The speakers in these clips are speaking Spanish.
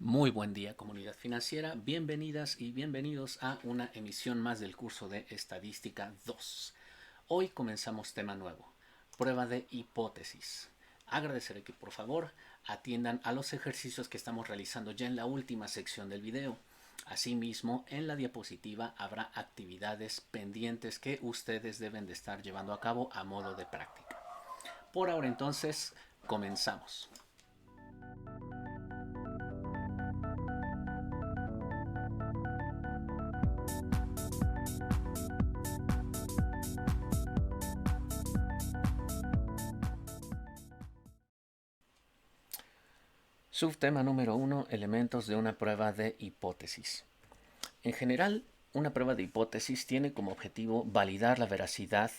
Muy buen día, comunidad financiera. Bienvenidas y bienvenidos a una emisión más del curso de Estadística 2. Hoy comenzamos tema nuevo, prueba de hipótesis. Agradeceré que por favor atiendan a los ejercicios que estamos realizando ya en la última sección del video. Asimismo, en la diapositiva habrá actividades pendientes que ustedes deben de estar llevando a cabo a modo de práctica. Por ahora entonces, comenzamos. Subtema número 1. Elementos de una prueba de hipótesis. En general, una prueba de hipótesis tiene como objetivo validar la veracidad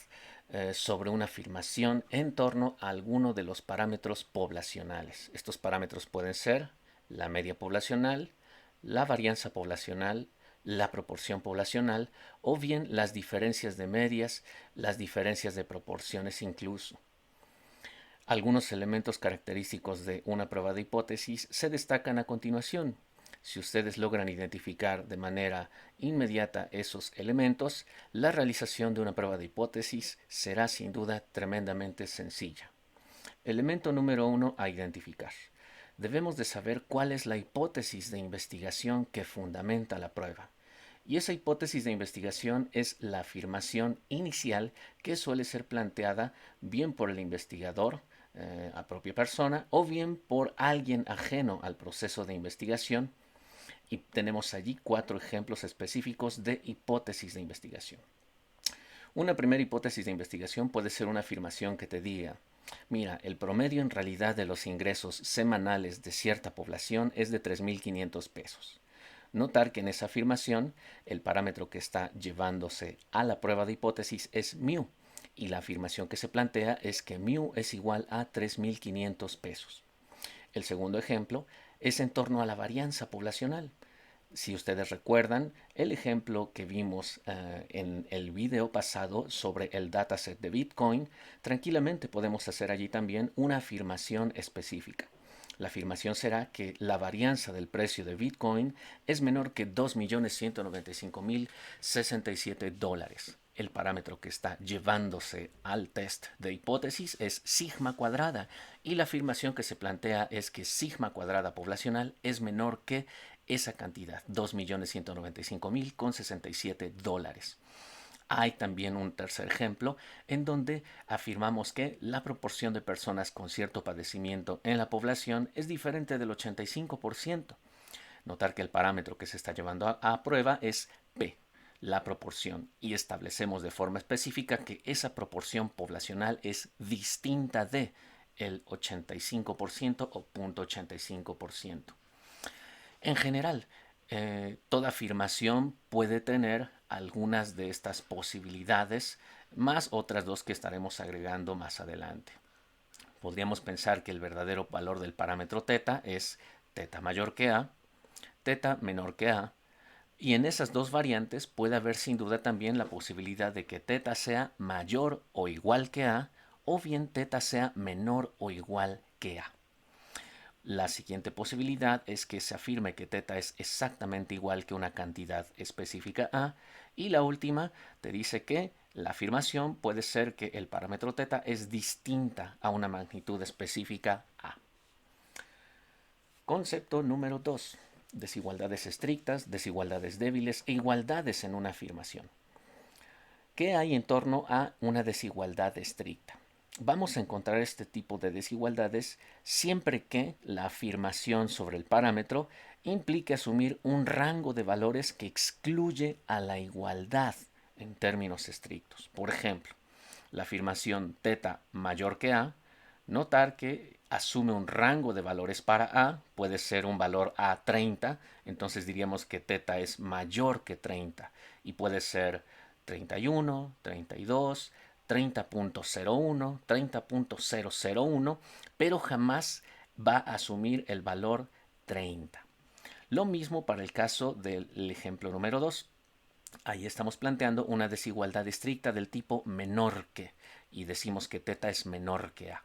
sobre una afirmación en torno a alguno de los parámetros poblacionales. Estos parámetros pueden ser la media poblacional, la varianza poblacional, la proporción poblacional o bien las diferencias de medias, las diferencias de proporciones incluso. Algunos elementos característicos de una prueba de hipótesis se destacan a continuación. Si ustedes logran identificar de manera inmediata esos elementos, la realización de una prueba de hipótesis será sin duda tremendamente sencilla. Elemento número 1 a identificar. Debemos de saber cuál es la hipótesis de investigación que fundamenta la prueba. Y esa hipótesis de investigación es la afirmación inicial que suele ser planteada bien por el investigador, a propia persona, o bien por alguien ajeno al proceso de investigación. Y tenemos allí 4 ejemplos específicos de hipótesis de investigación. Una primera hipótesis de investigación puede ser una afirmación que te diga: mira, el promedio en realidad de los ingresos semanales de cierta población es de 3.500 pesos. Notar que en esa afirmación el parámetro que está llevándose a la prueba de hipótesis es mu, y la afirmación que se plantea es que mu es igual a 3.500 pesos. El segundo ejemplo es en torno a la varianza poblacional. Si ustedes recuerdan el ejemplo que vimos en el video pasado sobre el dataset de Bitcoin, tranquilamente podemos hacer allí también una afirmación específica. La afirmación será que la varianza del precio de Bitcoin es menor que 2.195.067 dólares. El parámetro que está llevándose al test de hipótesis es sigma cuadrada, y la afirmación que se plantea es que sigma cuadrada poblacional es menor que esa cantidad, 2.195.067 dólares. Hay también un tercer ejemplo en donde afirmamos que la proporción de personas con cierto padecimiento en la población es diferente del 85%. Notar que el parámetro que se está llevando a prueba es P, la proporción, y establecemos de forma específica que esa proporción poblacional es distinta de el 85% o 0.85%. En general, toda afirmación puede tener algunas de estas posibilidades, más otras dos que estaremos agregando más adelante. Podríamos pensar que el verdadero valor del parámetro teta es teta mayor que a, teta menor que a, y en esas dos variantes puede haber sin duda también la posibilidad de que teta sea mayor o igual que a, o bien teta sea menor o igual que a. La siguiente posibilidad es que se afirme que teta es exactamente igual que una cantidad específica a, y la última te dice que la afirmación puede ser que el parámetro teta es distinta a una magnitud específica a. Concepto número 2. Desigualdades estrictas, desigualdades débiles e igualdades en una afirmación. ¿Qué hay en torno a una desigualdad estricta? Vamos a encontrar este tipo de desigualdades siempre que la afirmación sobre el parámetro implique asumir un rango de valores que excluye a la igualdad en términos estrictos. Por ejemplo, la afirmación teta mayor que a, notar que asume un rango de valores para a, puede ser un valor a 30, entonces diríamos que teta es mayor que 30, y puede ser 31, 32, 30.01, 30.001, pero jamás va a asumir el valor 30. Lo mismo para el caso del ejemplo número 2. Ahí estamos planteando una desigualdad estricta del tipo menor que, y decimos que teta es menor que a.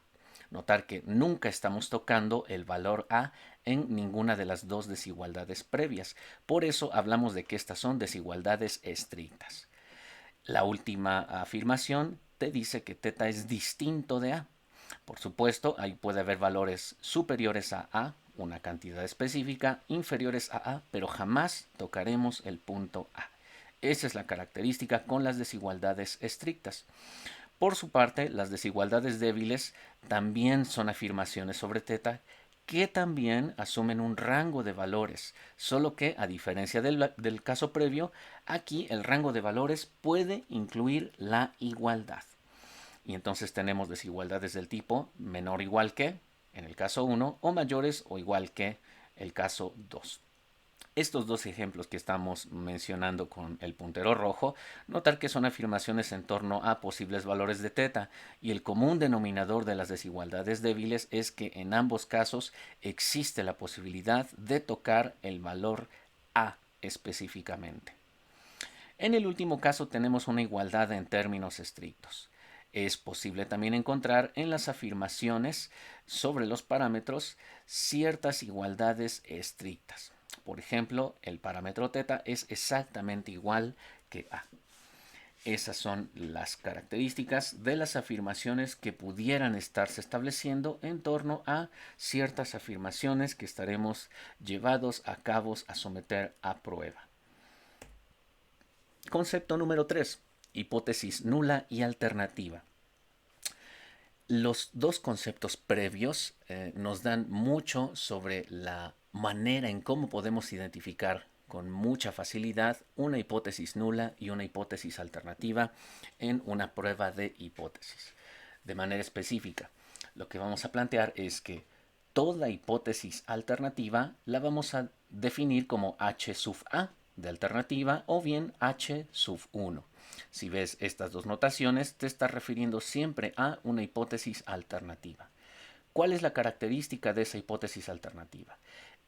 Notar que nunca estamos tocando el valor A en ninguna de las dos desigualdades previas. Por eso hablamos de que estas son desigualdades estrictas. La última afirmación te dice que θ es distinto de A. Por supuesto, ahí puede haber valores superiores a A, una cantidad específica, inferiores a A, pero jamás tocaremos el punto A. Esa es la característica con las desigualdades estrictas. Por su parte, las desigualdades débiles también son afirmaciones sobre θ que también asumen un rango de valores, solo que a diferencia del caso previo, aquí el rango de valores puede incluir la igualdad. Y entonces tenemos desigualdades del tipo menor o igual que, en el caso 1, o mayores o igual que el caso 2. Estos dos ejemplos que estamos mencionando con el puntero rojo, notar que son afirmaciones en torno a posibles valores de θ y el común denominador de las desigualdades débiles es que en ambos casos existe la posibilidad de tocar el valor A específicamente. En el último caso tenemos una igualdad en términos estrictos. Es posible también encontrar en las afirmaciones sobre los parámetros ciertas igualdades estrictas. Por ejemplo, el parámetro θ es exactamente igual que A. Esas son las características de las afirmaciones que pudieran estarse estableciendo en torno a ciertas afirmaciones que estaremos llevados a cabo a someter a prueba. Concepto número 3. Hipótesis nula y alternativa. Los dos conceptos previos nos dan mucho sobre la manera en cómo podemos identificar con mucha facilidad una hipótesis nula y una hipótesis alternativa en una prueba de hipótesis. De manera específica, lo que vamos a plantear es que toda hipótesis alternativa la vamos a definir como H sub A de alternativa o bien H sub 1. Si ves estas dos notaciones, te estás refiriendo siempre a una hipótesis alternativa. ¿Cuál es la característica de esa hipótesis alternativa?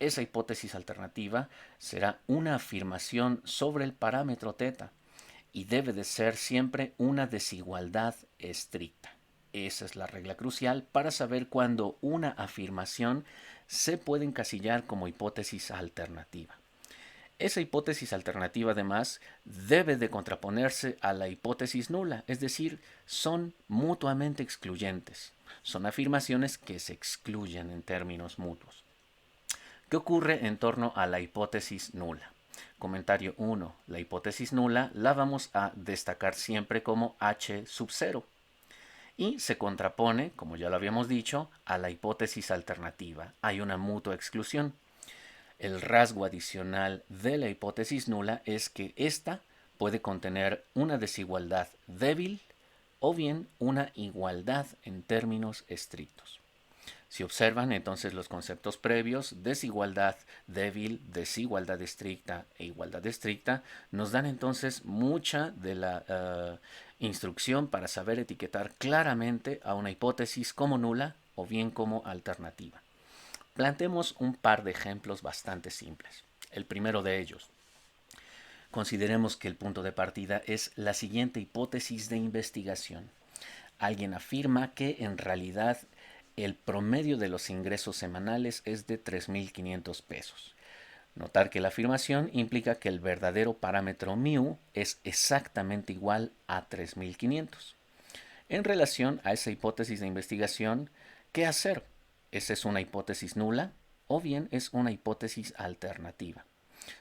Esa hipótesis alternativa será una afirmación sobre el parámetro θ y debe de ser siempre una desigualdad estricta. Esa es la regla crucial para saber cuándo una afirmación se puede encasillar como hipótesis alternativa. Esa hipótesis alternativa además debe de contraponerse a la hipótesis nula, es decir, son mutuamente excluyentes. Son afirmaciones que se excluyen en términos mutuos. ¿Qué ocurre en torno a la hipótesis nula? Comentario 1. La hipótesis nula la vamos a destacar siempre como H sub 0 y se contrapone, como ya lo habíamos dicho, a la hipótesis alternativa. Hay una mutua exclusión. El rasgo adicional de la hipótesis nula es que ésta puede contener una desigualdad débil o bien una igualdad en términos estrictos. Si observan entonces los conceptos previos, desigualdad débil, desigualdad estricta e igualdad estricta, nos dan entonces mucha de la instrucción para saber etiquetar claramente a una hipótesis como nula o bien como alternativa. Planteemos un par de ejemplos bastante simples. El primero de ellos. Consideremos que el punto de partida es la siguiente hipótesis de investigación. Alguien afirma que en realidad el promedio de los ingresos semanales es de 3.500 pesos. Notar que la afirmación implica que el verdadero parámetro μ es exactamente igual a 3.500. En relación a esa hipótesis de investigación, ¿qué hacer? ¿Esa es una hipótesis nula o bien es una hipótesis alternativa?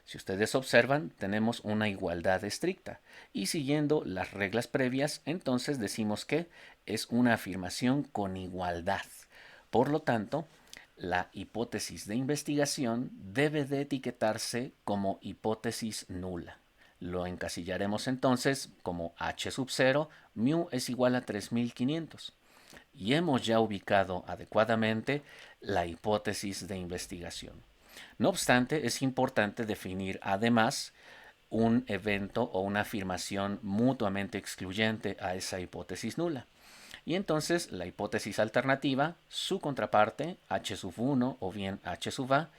Si ustedes observan, tenemos una igualdad estricta y siguiendo las reglas previas, entonces decimos que es una afirmación con igualdad. Por lo tanto, la hipótesis de investigación debe de etiquetarse como hipótesis nula. Lo encasillaremos entonces como H sub 0, μ es igual a 3.500. Y hemos ya ubicado adecuadamente la hipótesis de investigación. No obstante, es importante definir además un evento o una afirmación mutuamente excluyente a esa hipótesis nula. Y entonces la hipótesis alternativa, su contraparte, H sub 1 o bien H sub A,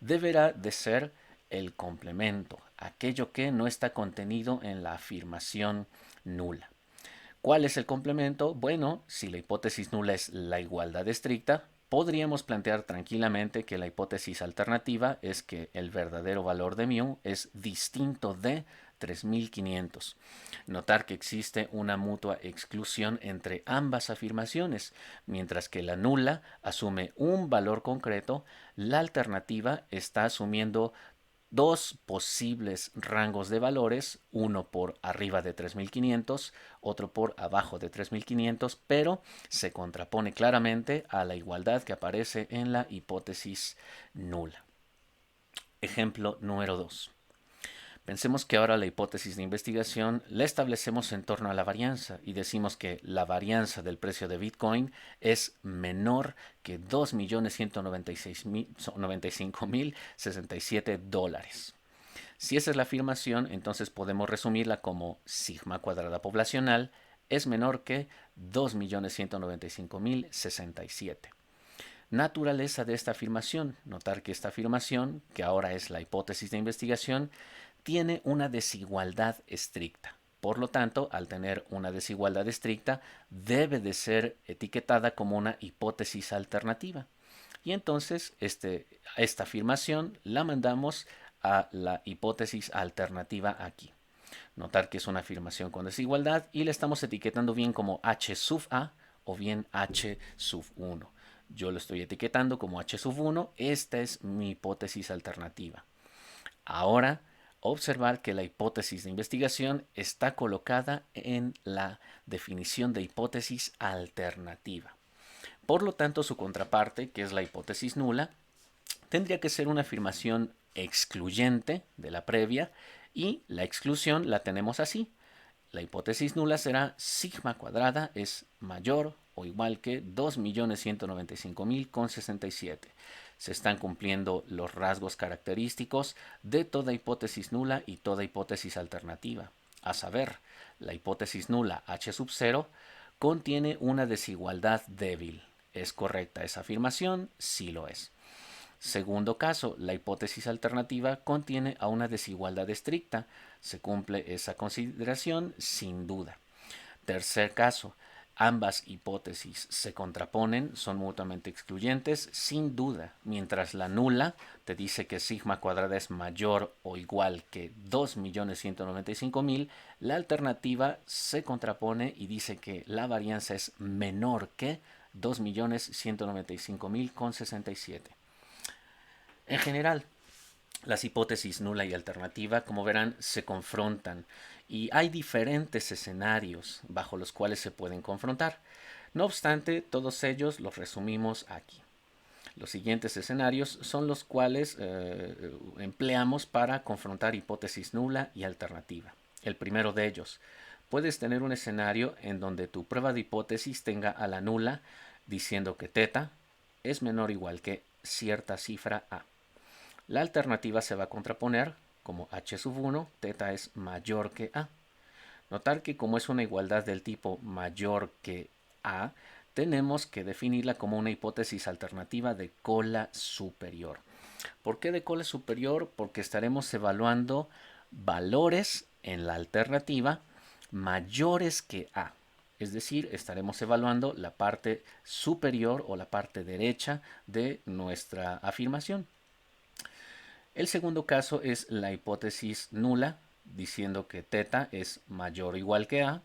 deberá de ser el complemento, aquello que no está contenido en la afirmación nula. ¿Cuál es el complemento? Bueno, si la hipótesis nula es la igualdad estricta, podríamos plantear tranquilamente que la hipótesis alternativa es que el verdadero valor de mu es distinto de 3500. Notar que existe una mutua exclusión entre ambas afirmaciones, mientras que la nula asume un valor concreto, la alternativa está asumiendo dos posibles rangos de valores, uno por arriba de 3500, otro por abajo de 3500, pero se contrapone claramente a la igualdad que aparece en la hipótesis nula. Ejemplo número 2. Pensemos que ahora la hipótesis de investigación la establecemos en torno a la varianza y decimos que la varianza del precio de Bitcoin es menor que 2.995.067 dólares. Si esa es la afirmación, entonces podemos resumirla como sigma cuadrada poblacional es menor que 2.195.067. Naturaleza de esta afirmación. Notar que esta afirmación, que ahora es la hipótesis de investigación, tiene una desigualdad estricta. Por lo tanto, al tener una desigualdad estricta, debe de ser etiquetada como una hipótesis alternativa. Y entonces esta afirmación la mandamos a la hipótesis alternativa aquí. Notar que es una afirmación con desigualdad y le estamos etiquetando bien como H sub A o bien H sub 1. Yo lo estoy etiquetando como H sub 1. Esta es mi hipótesis alternativa. Ahora, observar que la hipótesis de investigación está colocada en la definición de hipótesis alternativa. Por lo tanto, su contraparte, que es la hipótesis nula, tendría que ser una afirmación excluyente de la previa y la exclusión la tenemos así. La hipótesis nula será sigma cuadrada es mayor o igual que 2.195.067. Se están cumpliendo los rasgos característicos de toda hipótesis nula y toda hipótesis alternativa. A saber, la hipótesis nula H sub 0 contiene una desigualdad débil. ¿Es correcta esa afirmación? Sí lo es. Segundo caso, la hipótesis alternativa contiene a una desigualdad estricta. ¿Se cumple esa consideración? Sin duda. Tercer caso, ambas hipótesis se contraponen, son mutuamente excluyentes, sin duda, mientras la nula te dice que sigma cuadrada es mayor o igual que 2.195.000, la alternativa se contrapone y dice que la varianza es menor que 2.195.067. En general, las hipótesis nula y alternativa, como verán, se confrontan y hay diferentes escenarios bajo los cuales se pueden confrontar. No obstante, todos ellos los resumimos aquí. Los siguientes escenarios son los cuales empleamos para confrontar hipótesis nula y alternativa. El primero de ellos, puedes tener un escenario en donde tu prueba de hipótesis tenga a la nula diciendo que θ es menor o igual que cierta cifra A. La alternativa se va a contraponer como H sub 1, θ es mayor que A. Notar que como es una igualdad del tipo mayor que A, tenemos que definirla como una hipótesis alternativa de cola superior. ¿Por qué de cola superior? Porque estaremos evaluando valores en la alternativa mayores que A. Es decir, estaremos evaluando la parte superior o la parte derecha de nuestra afirmación. El segundo caso es la hipótesis nula, diciendo que θ es mayor o igual que A,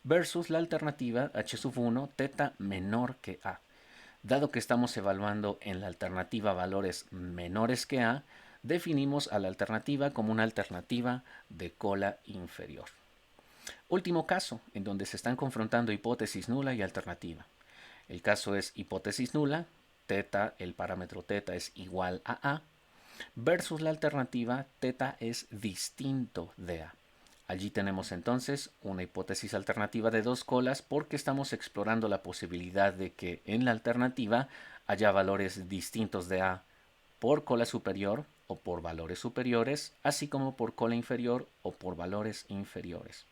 versus la alternativa H sub 1, θ menor que A. Dado que estamos evaluando en la alternativa valores menores que A, definimos a la alternativa como una alternativa de cola inferior. Último caso, en donde se están confrontando hipótesis nula y alternativa. El caso es hipótesis nula, θ, el parámetro θ es igual a A, versus la alternativa θ es distinto de A. Allí tenemos entonces una hipótesis alternativa de dos colas porque estamos explorando la posibilidad de que en la alternativa haya valores distintos de A por cola superior o por valores superiores, así como por cola inferior o por valores inferiores.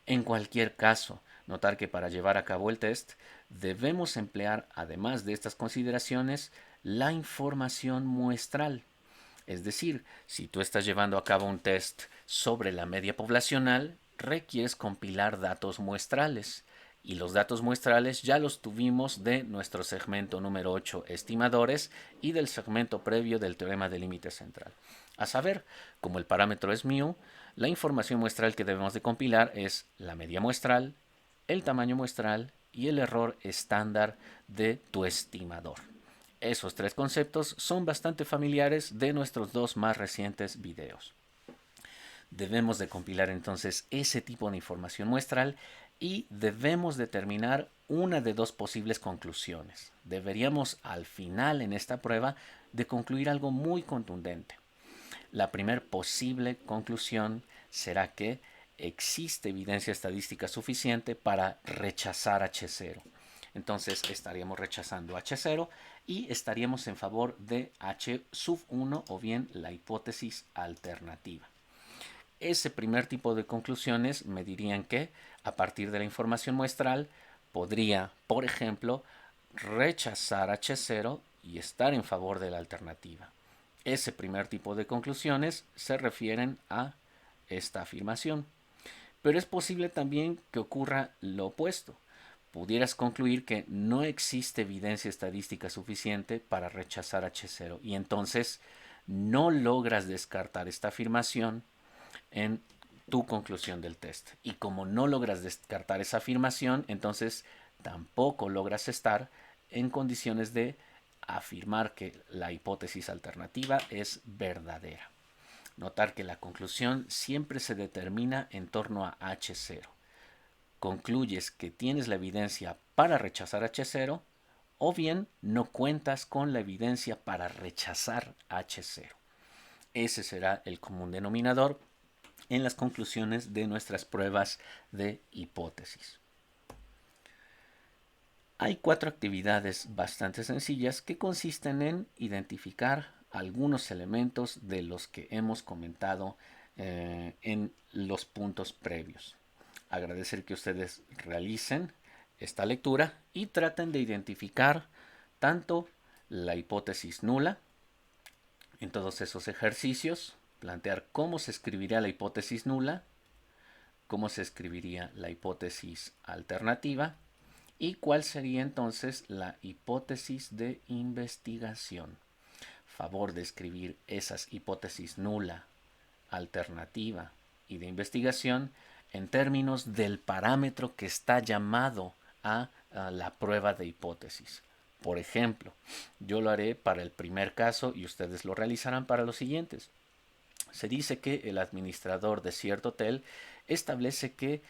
En cualquier caso, notar que para llevar a cabo el test debemos emplear, además de estas consideraciones, la información muestral. Es decir, si tú estás llevando a cabo un test sobre la media poblacional, requieres compilar datos muestrales. Y los datos muestrales ya los tuvimos de nuestro segmento número 8, estimadores, y del segmento previo del teorema del límite central. A saber, como el parámetro es mu, la información muestral que debemos de compilar es la media muestral, el tamaño muestral y el error estándar de tu estimador. Esos tres conceptos son bastante familiares de nuestros dos más recientes videos. Debemos de compilar entonces ese tipo de información muestral y debemos determinar una de dos posibles conclusiones. Deberíamos al final en esta prueba de concluir algo muy contundente. La primera posible conclusión será que existe evidencia estadística suficiente para rechazar H0. Entonces estaríamos rechazando H0 y estaríamos en favor de H sub 1 o bien la hipótesis alternativa. Ese primer tipo de conclusiones me dirían que a partir de la información muestral podría, por ejemplo, rechazar H0 y estar en favor de la alternativa. Ese primer tipo de conclusiones se refieren a esta afirmación. Pero es posible también que ocurra lo opuesto. Pudieras concluir que no existe evidencia estadística suficiente para rechazar H0 y entonces no logras descartar esta afirmación en tu conclusión del test. Y como no logras descartar esa afirmación, entonces tampoco logras estar en condiciones de afirmar que la hipótesis alternativa es verdadera. Notar que la conclusión siempre se determina en torno a H0. Concluyes que tienes la evidencia para rechazar H0 o bien no cuentas con la evidencia para rechazar H0. Ese será el común denominador en las conclusiones de nuestras pruebas de hipótesis. Hay 4 actividades bastante sencillas que consisten en identificar algunos elementos de los que hemos comentado en los puntos previos. Agradecer que ustedes realicen esta lectura y traten de identificar tanto la hipótesis nula en todos esos ejercicios, plantear cómo se escribiría la hipótesis nula, cómo se escribiría la hipótesis alternativa y cuál sería entonces la hipótesis de investigación. Favor de escribir esas hipótesis nula, alternativa y de investigación en términos del parámetro que está llamado a la prueba de hipótesis. Por ejemplo, yo lo haré para el primer caso y ustedes lo realizarán para los siguientes. Se dice que el administrador de cierto hotel establece que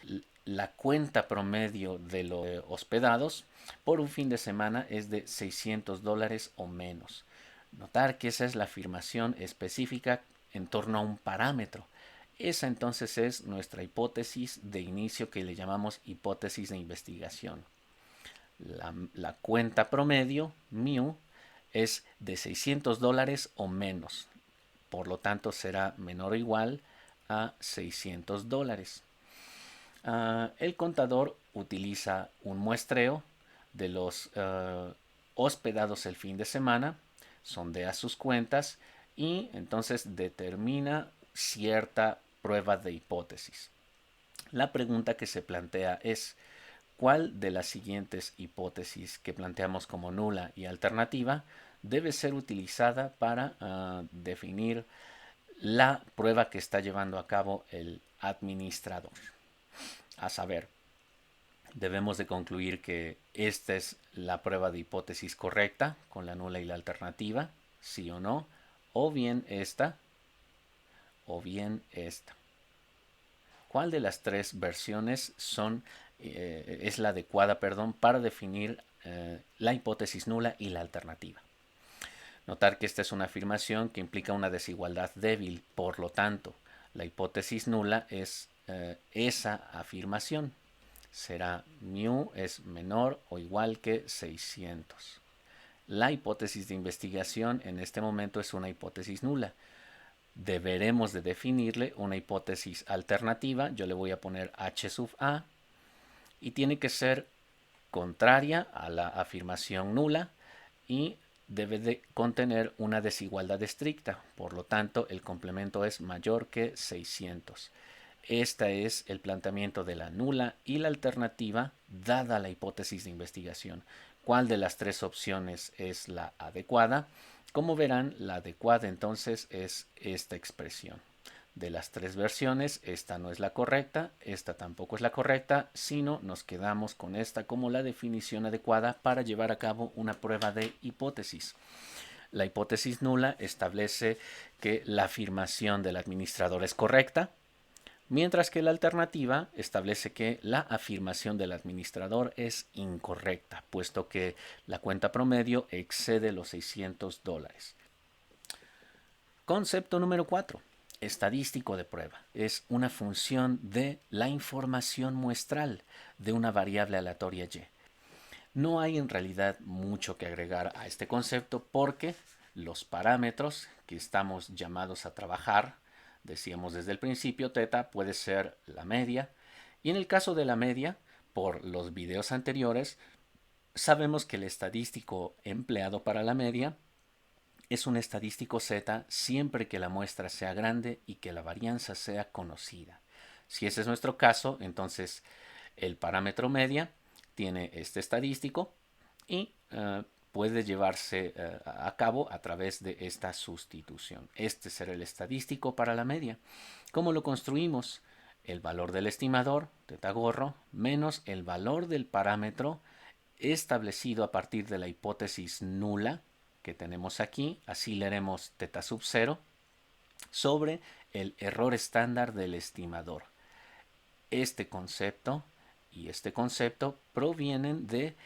la cuenta promedio de los hospedados por un fin de semana es de $600 o menos. Notar que esa es la afirmación específica en torno a un parámetro. Esa entonces es nuestra hipótesis de inicio que le llamamos hipótesis de investigación. La cuenta promedio, mu, es de $600 o menos. Por lo tanto, será menor o igual a $600. El contador utiliza un muestreo de los hospedados el fin de semana, sondea sus cuentas y entonces determina cierta prueba de hipótesis. La pregunta que se plantea es: ¿cuál de las siguientes hipótesis que planteamos como nula y alternativa debe ser utilizada para definir la prueba que está llevando a cabo el administrador? A saber, debemos de concluir que esta es la prueba de hipótesis correcta con la nula y la alternativa, sí o bien esta, o bien esta. ¿Cuál de las tres versiones es la adecuada para definir la hipótesis nula y la alternativa? Notar que esta es una afirmación que implica una desigualdad débil, por lo tanto, la hipótesis nula es esa afirmación. Será mu es menor o igual que 600. La hipótesis de investigación en este momento es una hipótesis nula. Deberemos de definirle una hipótesis alternativa. Yo le voy a poner H sub A y tiene que ser contraria a la afirmación nula y debe de contener una desigualdad estricta. Por lo tanto, el complemento es mayor que 600. Este es el planteamiento de la nula y la alternativa dada la hipótesis de investigación. ¿Cuál de las tres opciones es la adecuada? Como verán, la adecuada entonces es esta expresión. De las tres versiones, esta no es la correcta, esta tampoco es la correcta, sino nos quedamos con esta como la definición adecuada para llevar a cabo una prueba de hipótesis. La hipótesis nula establece que la afirmación del administrador es correcta, mientras que la alternativa establece que la afirmación del administrador es incorrecta, puesto que la cuenta promedio excede los $600. Concepto número 4. Estadístico de prueba. Es una función de la información muestral de una variable aleatoria y. No hay en realidad mucho que agregar a este concepto porque los parámetros que estamos llamados a trabajar, decíamos desde el principio, θ puede ser la media, y en el caso de la media, por los videos anteriores, sabemos que el estadístico empleado para la media es un estadístico Z siempre que la muestra sea grande y que la varianza sea conocida. Si ese es nuestro caso, entonces el parámetro media tiene este estadístico y puede llevarse a cabo a través de esta sustitución. Este será el estadístico para la media. ¿Cómo lo construimos? El valor del estimador, θ gorro, menos el valor del parámetro establecido a partir de la hipótesis nula que tenemos aquí, así leeremos θ sub 0, sobre el error estándar del estimador. Este concepto y este concepto provienen de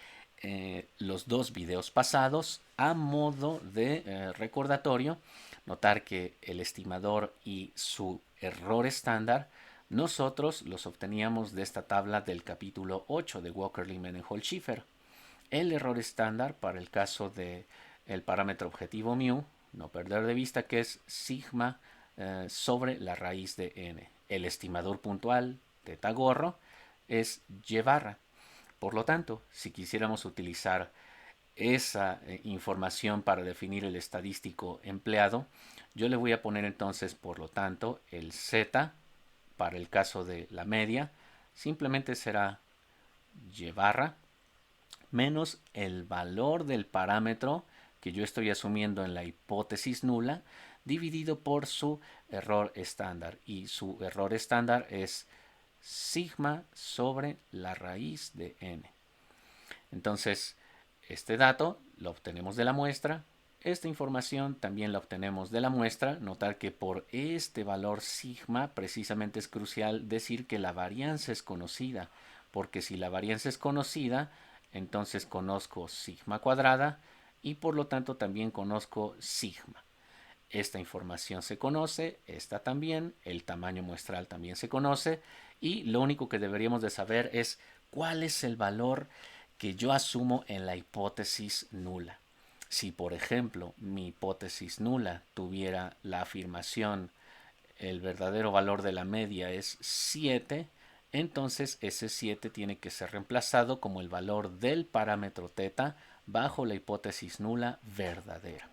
los dos videos pasados. A modo de recordatorio, notar que el estimador y su error estándar nosotros los obteníamos de esta tabla del capítulo 8 de Walker-Lee-Mendenhall-Schiffer. El error estándar para el caso de el parámetro objetivo μ, no perder de vista que es sigma sobre la raíz de n. El estimador puntual, θ gorro, es y barra. Por lo tanto, si quisiéramos utilizar esa información para definir el estadístico empleado, yo le voy a poner entonces, por lo tanto, el z para el caso de la media, simplemente será y barra menos el valor del parámetro que yo estoy asumiendo en la hipótesis nula dividido por su error estándar. Y su error estándar es sigma sobre la raíz de n. Entonces, este dato lo obtenemos de la muestra. Esta información también la obtenemos de la muestra. Notar que por este valor sigma precisamente es crucial decir que la varianza es conocida, porque si la varianza es conocida, entonces conozco sigma cuadrada y por lo tanto también conozco sigma. Esta información se conoce, esta también, el tamaño muestral también se conoce y lo único que deberíamos de saber es cuál es el valor que yo asumo en la hipótesis nula. Si, por ejemplo, mi hipótesis nula tuviera la afirmación el verdadero valor de la media es 7, entonces ese 7 tiene que ser reemplazado como el valor del parámetro θ bajo la hipótesis nula verdadera.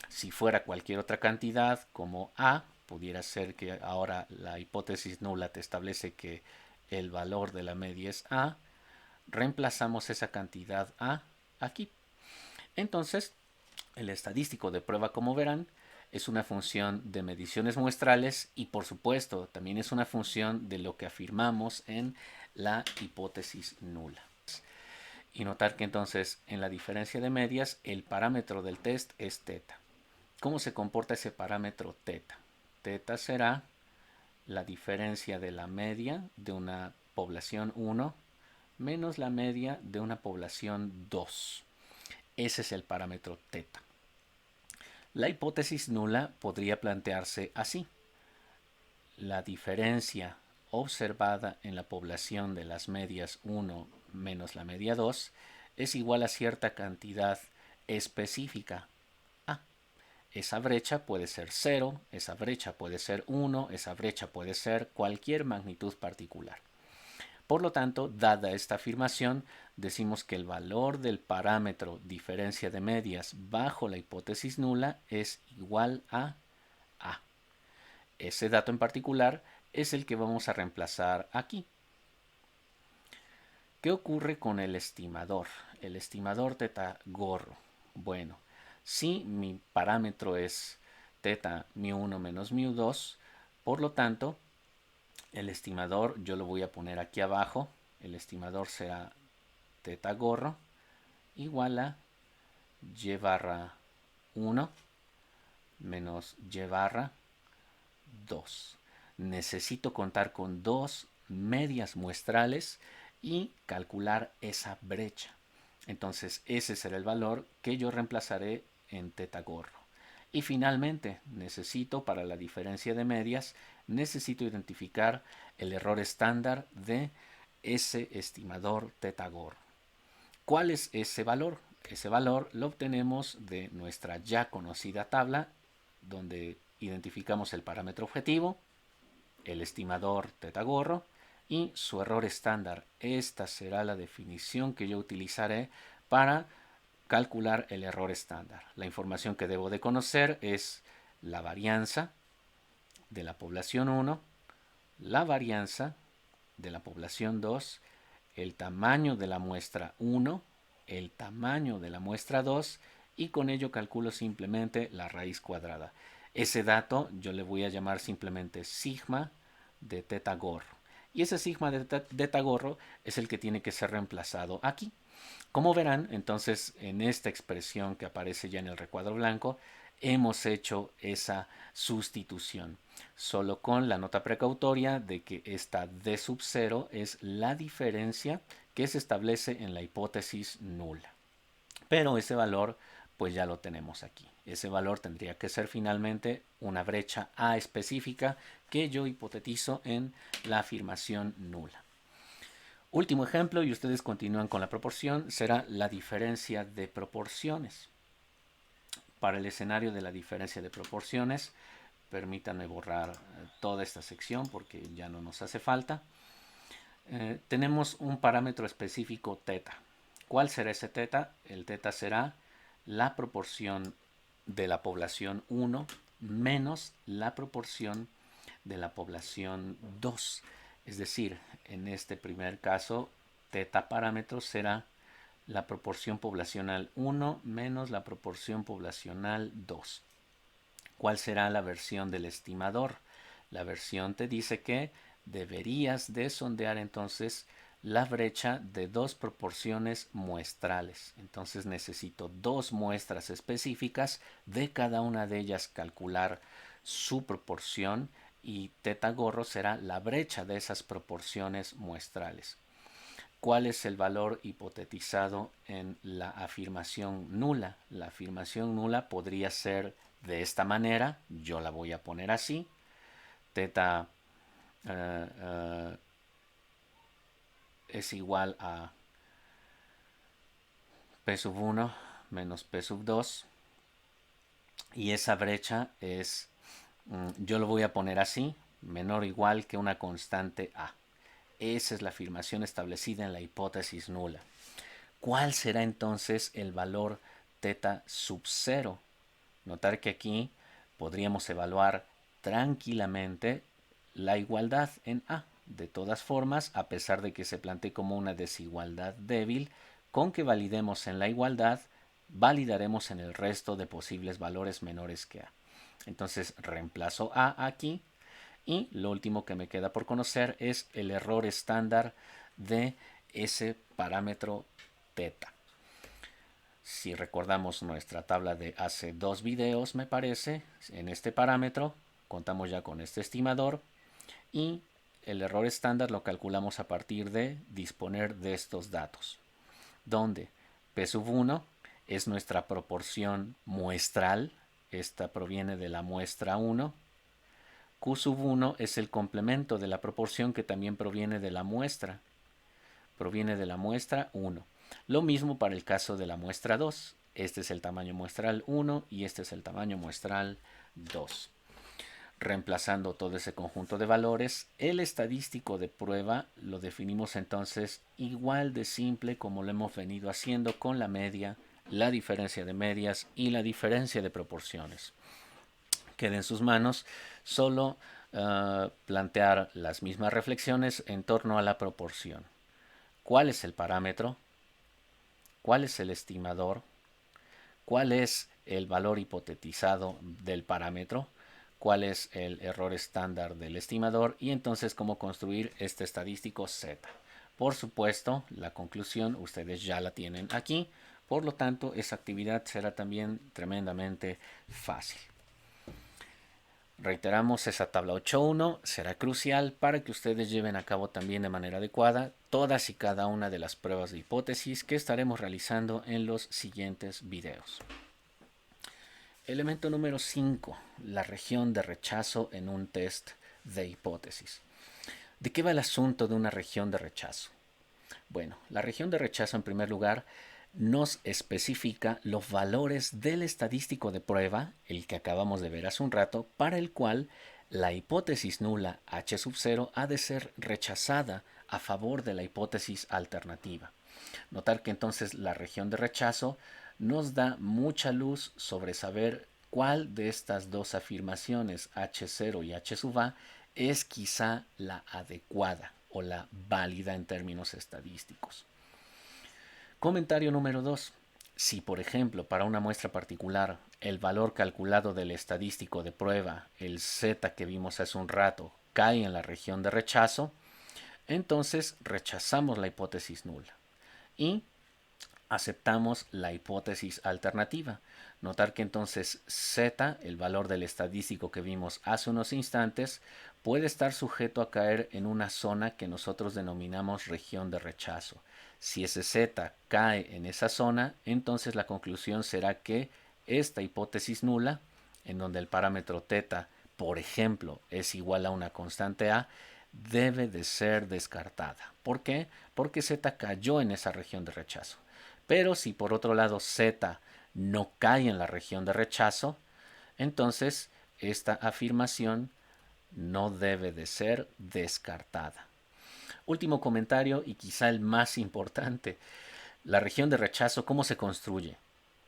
Si fuera cualquier otra cantidad como A, pudiera ser que ahora la hipótesis nula te establece que el valor de la media es A, reemplazamos esa cantidad A aquí. Entonces, el estadístico de prueba, como verán, es una función de mediciones muestrales y por supuesto también es una función de lo que afirmamos en la hipótesis nula. Y notar que entonces en la diferencia de medias el parámetro del test es θ. ¿Cómo se comporta ese parámetro θ? θ será la diferencia de la media de una población 1 menos la media de una población 2. Ese es el parámetro θ. La hipótesis nula podría plantearse así. La diferencia observada en la población de las medias 1 menos la media 2 es igual a cierta cantidad específica. Esa brecha puede ser 0, esa brecha puede ser 1, esa brecha puede ser cualquier magnitud particular. Por lo tanto, dada esta afirmación, decimos que el valor del parámetro diferencia de medias bajo la hipótesis nula es igual a A. Ese dato en particular es el que vamos a reemplazar aquí. ¿Qué ocurre con el estimador? El estimador teta gorro. Bueno, si mi parámetro es teta mu1 menos mu2, por lo tanto, el estimador yo lo voy a poner aquí abajo. El estimador será teta gorro igual a y barra 1 menos y barra 2. Necesito contar con dos medias muestrales y calcular esa brecha. Entonces ese será el valor que yo reemplazaré en teta gorro. Y finalmente necesito, para la diferencia de medias, necesito identificar el error estándar de ese estimador teta gorro. ¿Cuál es ese valor? Ese valor lo obtenemos de nuestra ya conocida tabla, donde identificamos el parámetro objetivo, el estimador teta gorro y su error estándar. Esta será la definición que yo utilizaré para calcular el error estándar. La información que debo de conocer es la varianza de la población 1, la varianza de la población 2, el tamaño de la muestra 1, el tamaño de la muestra 2 y con ello calculo simplemente la raíz cuadrada. Ese dato yo le voy a llamar simplemente sigma de teta gorro. Y ese sigma de teta gorro es el que tiene que ser reemplazado aquí. Como verán, entonces, en esta expresión que aparece ya en el recuadro blanco, hemos hecho esa sustitución, solo con la nota precautoria de que esta d sub 0 es la diferencia que se establece en la hipótesis nula. Pero ese valor, pues ya lo tenemos aquí. Ese valor tendría que ser finalmente una brecha A específica que yo hipotetizo en la afirmación nula. Último ejemplo, y ustedes continúan con la proporción, será la diferencia de proporciones. Para el escenario de la diferencia de proporciones, permítanme borrar toda esta sección porque ya no nos hace falta. Tenemos un parámetro específico teta. ¿Cuál será ese teta? El teta será la proporción de la población 1 menos la proporción de la población 2. Es decir, en este primer caso, teta parámetro será la proporción poblacional 1 menos la proporción poblacional 2. ¿Cuál será la versión del estimador? La versión te dice que deberías de sondear entonces la brecha de dos proporciones muestrales. Entonces necesito dos muestras específicas, de cada una de ellas calcular su proporción y teta gorro será la brecha de esas proporciones muestrales. ¿Cuál es el valor hipotetizado en la afirmación nula? La afirmación nula podría ser de esta manera, yo la voy a poner así, teta es igual a P sub 1 menos P sub 2 y esa brecha es, yo lo voy a poner así, menor o igual que una constante A. Esa es la afirmación establecida en la hipótesis nula. ¿Cuál será entonces el valor teta sub 0? Notar que aquí podríamos evaluar tranquilamente la igualdad en A. De todas formas, a pesar de que se plantee como una desigualdad débil, con que validemos en la igualdad, validaremos en el resto de posibles valores menores que A. Entonces reemplazo A aquí y lo último que me queda por conocer es el error estándar de ese parámetro teta. Si recordamos nuestra tabla de hace dos videos, me parece, en este parámetro contamos ya con este estimador y el error estándar lo calculamos a partir de disponer de estos datos, donde P sub 1 es nuestra proporción muestral, esta proviene de la muestra 1, Q sub 1 es el complemento de la proporción que también proviene de la muestra 1. Lo mismo para el caso de la muestra 2. Este es el tamaño muestral 1 y este es el tamaño muestral 2. Reemplazando todo ese conjunto de valores, el estadístico de prueba lo definimos entonces igual de simple como lo hemos venido haciendo con la media, la diferencia de medias y la diferencia de proporciones. Queda en sus manos solo plantear las mismas reflexiones en torno a la proporción. ¿Cuál es el parámetro? ¿Cuál es el estimador? ¿Cuál es el valor hipotetizado del parámetro? ¿Cuál es el error estándar del estimador? Y entonces cómo construir este estadístico Z. Por supuesto, la conclusión ustedes ya la tienen aquí. Por lo tanto, esa actividad será también tremendamente fácil. Reiteramos, esa tabla 8.1 será crucial para que ustedes lleven a cabo también de manera adecuada todas y cada una de las pruebas de hipótesis que estaremos realizando en los siguientes videos. Elemento número 5, la región de rechazo en un test de hipótesis. ¿De qué va el asunto de una región de rechazo? Bueno, la región de rechazo en primer lugar nos especifica los valores del estadístico de prueba, el que acabamos de ver hace un rato, para el cual la hipótesis nula H sub 0 ha de ser rechazada a favor de la hipótesis alternativa. Notar que entonces la región de rechazo nos da mucha luz sobre saber cuál de estas dos afirmaciones H0 y H sub A es quizá la adecuada o la válida en términos estadísticos. Comentario número 2. Si, por ejemplo, para una muestra particular, el valor calculado del estadístico de prueba, el Z que vimos hace un rato, cae en la región de rechazo, entonces rechazamos la hipótesis nula y aceptamos la hipótesis alternativa. Notar que entonces Z, el valor del estadístico que vimos hace unos instantes, puede estar sujeto a caer en una zona que nosotros denominamos región de rechazo. Si ese Z cae en esa zona, entonces la conclusión será que esta hipótesis nula, en donde el parámetro θ, por ejemplo, es igual a una constante A, debe de ser descartada. ¿Por qué? Porque Z cayó en esa región de rechazo. Pero si por otro lado Z no cae en la región de rechazo, entonces esta afirmación no debe de ser descartada. Último comentario y quizá el más importante. La región de rechazo, ¿cómo se construye?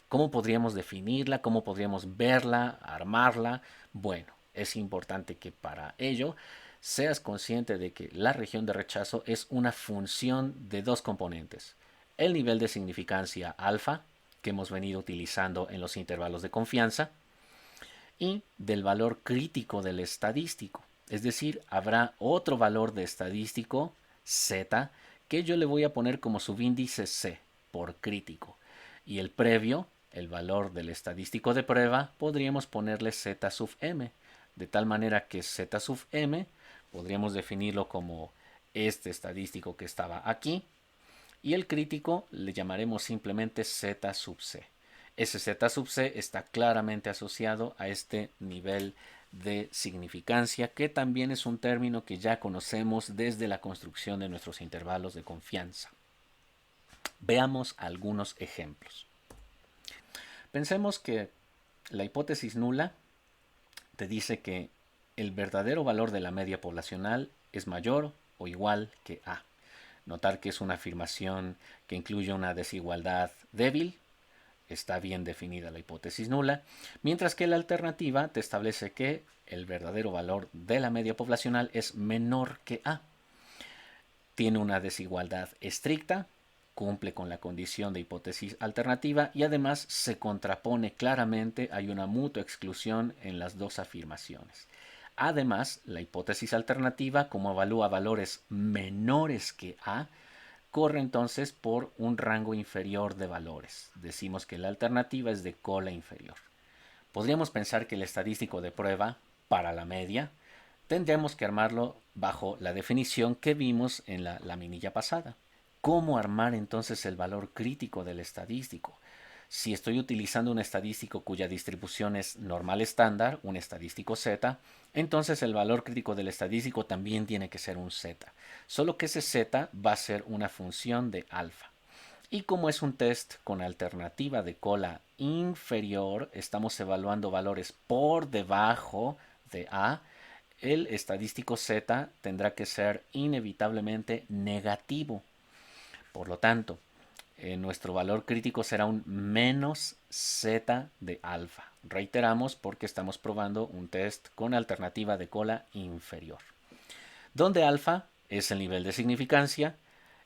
¿Cómo podríamos definirla? ¿Cómo podríamos verla, armarla? Bueno, es importante que para ello seas consciente de que la región de rechazo es una función de dos componentes. El nivel de significancia alfa, que hemos venido utilizando en los intervalos de confianza, y del valor crítico del estadístico. Es decir, habrá otro valor de estadístico, Z, que yo le voy a poner como subíndice C, por crítico. Y el previo, el valor del estadístico de prueba, podríamos ponerle Z sub m, de tal manera que Z sub m podríamos definirlo como este estadístico que estaba aquí, y el crítico le llamaremos simplemente Z sub c. Ese Z sub c está claramente asociado a este nivel de significancia, que también es un término que ya conocemos desde la construcción de nuestros intervalos de confianza. Veamos algunos ejemplos. Pensemos que la hipótesis nula te dice que el verdadero valor de la media poblacional es mayor o igual que A. Notar que es una afirmación que incluye una desigualdad débil, está bien definida la hipótesis nula, mientras que la alternativa te establece que el verdadero valor de la media poblacional es menor que A. Tiene una desigualdad estricta, cumple con la condición de hipótesis alternativa y además se contrapone claramente, hay una mutua exclusión en las dos afirmaciones. Además, la hipótesis alternativa, como evalúa valores menores que A, corre entonces por un rango inferior de valores. Decimos que la alternativa es de cola inferior. Podríamos pensar que el estadístico de prueba para la media tendríamos que armarlo bajo la definición que vimos en la laminilla pasada. ¿Cómo armar entonces el valor crítico del estadístico? Si estoy utilizando un estadístico cuya distribución es normal estándar, un estadístico Z, entonces el valor crítico del estadístico también tiene que ser un Z, solo que ese Z va a ser una función de alfa. Y como es un test con alternativa de cola inferior, estamos evaluando valores por debajo de A, el estadístico Z tendrá que ser inevitablemente negativo. Por lo tanto, nuestro valor crítico será un menos Z de alfa. Reiteramos porque estamos probando un test con alternativa de cola inferior, donde alfa es el nivel de significancia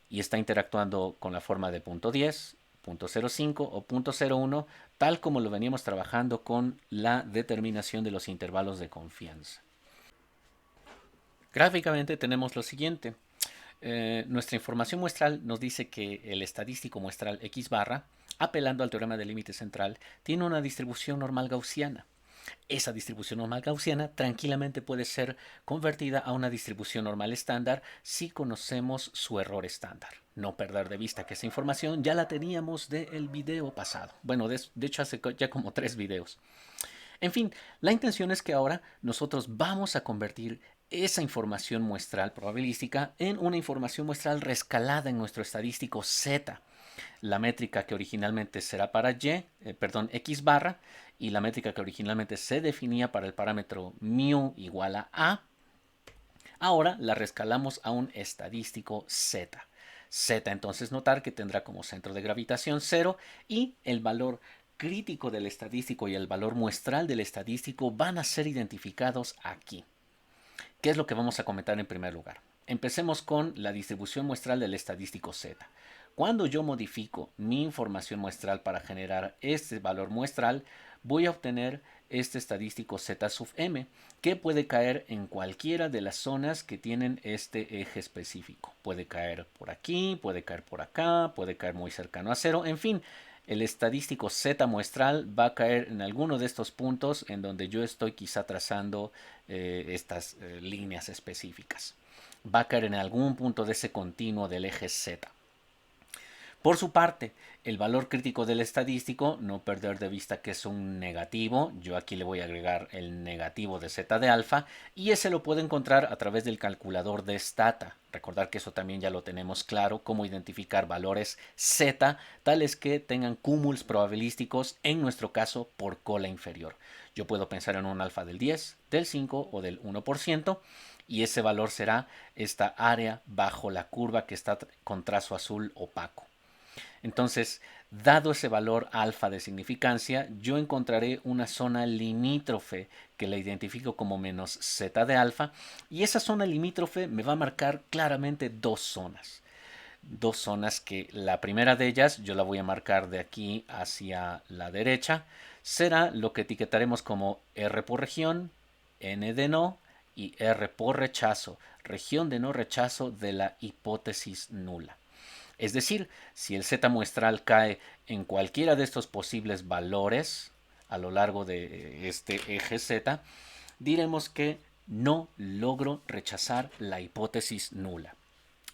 y está interactuando con la forma de punto 10, punto 0,5 o punto 0,1, tal como lo veníamos trabajando con la determinación de los intervalos de confianza. Gráficamente tenemos lo siguiente. Nuestra información muestral nos dice que el estadístico muestral X barra, apelando al teorema del límite central, tiene una distribución normal gaussiana. Esa distribución normal gaussiana tranquilamente puede ser convertida a una distribución normal estándar si conocemos su error estándar. No perder de vista que esa información ya la teníamos del video pasado. Bueno, de hecho hace ya como 3 videos. En fin, la intención es que ahora nosotros vamos a convertir esa información muestral probabilística en una información muestral rescalada en nuestro estadístico Z. La métrica que originalmente será para X barra, y la métrica que originalmente se definía para el parámetro mu igual a, ahora la rescalamos a un estadístico Z. Z entonces notar que tendrá como centro de gravitación 0 y el valor crítico del estadístico y el valor muestral del estadístico van a ser identificados aquí. ¿Qué es lo que vamos a comentar en primer lugar? Empecemos con la distribución muestral del estadístico Z. Cuando yo modifico mi información muestral para generar este valor muestral, voy a obtener este estadístico Z sub m, que puede caer en cualquiera de las zonas que tienen este eje específico. Puede caer por aquí, puede caer por acá, puede caer muy cercano a cero, en fin. El estadístico Z muestral va a caer en alguno de estos puntos en donde yo estoy quizá trazando estas líneas específicas. Va a caer en algún punto de ese continuo del eje Z. Por su parte, el valor crítico del estadístico, no perder de vista que es un negativo, yo aquí le voy a agregar el negativo de z de alfa, y ese lo puedo encontrar a través del calculador de Stata. Recordar que eso también ya lo tenemos claro, cómo identificar valores z, tales que tengan cúmulos probabilísticos, en nuestro caso por cola inferior. Yo puedo pensar en un alfa del 10, del 5 o del 1%, y ese valor será esta área bajo la curva que está con trazo azul opaco. Entonces, dado ese valor alfa de significancia, yo encontraré una zona limítrofe que la identifico como menos z de alfa, y esa zona limítrofe me va a marcar claramente dos zonas. Dos zonas que la primera de ellas yo la voy a marcar de aquí hacia la derecha. Será lo que etiquetaremos como R por región, N de no y R por rechazo, región de no rechazo de la hipótesis nula. Es decir, si el Z muestral cae en cualquiera de estos posibles valores a lo largo de este eje Z, diremos que no logro rechazar la hipótesis nula.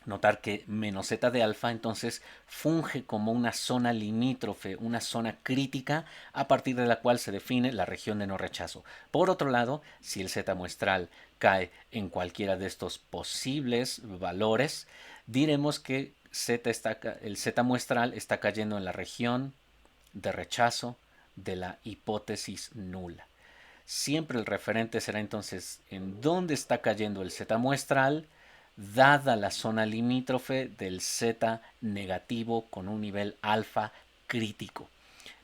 Notar que menos z de alfa entonces funge como una zona limítrofe, una zona crítica a partir de la cual se define la región de no rechazo. Por otro lado, si el z muestral cae en cualquiera de estos posibles valores, diremos que el z muestral está cayendo en la región de rechazo de la hipótesis nula. Siempre el referente será entonces en dónde está cayendo el z muestral, dada la zona limítrofe del z negativo con un nivel alfa crítico.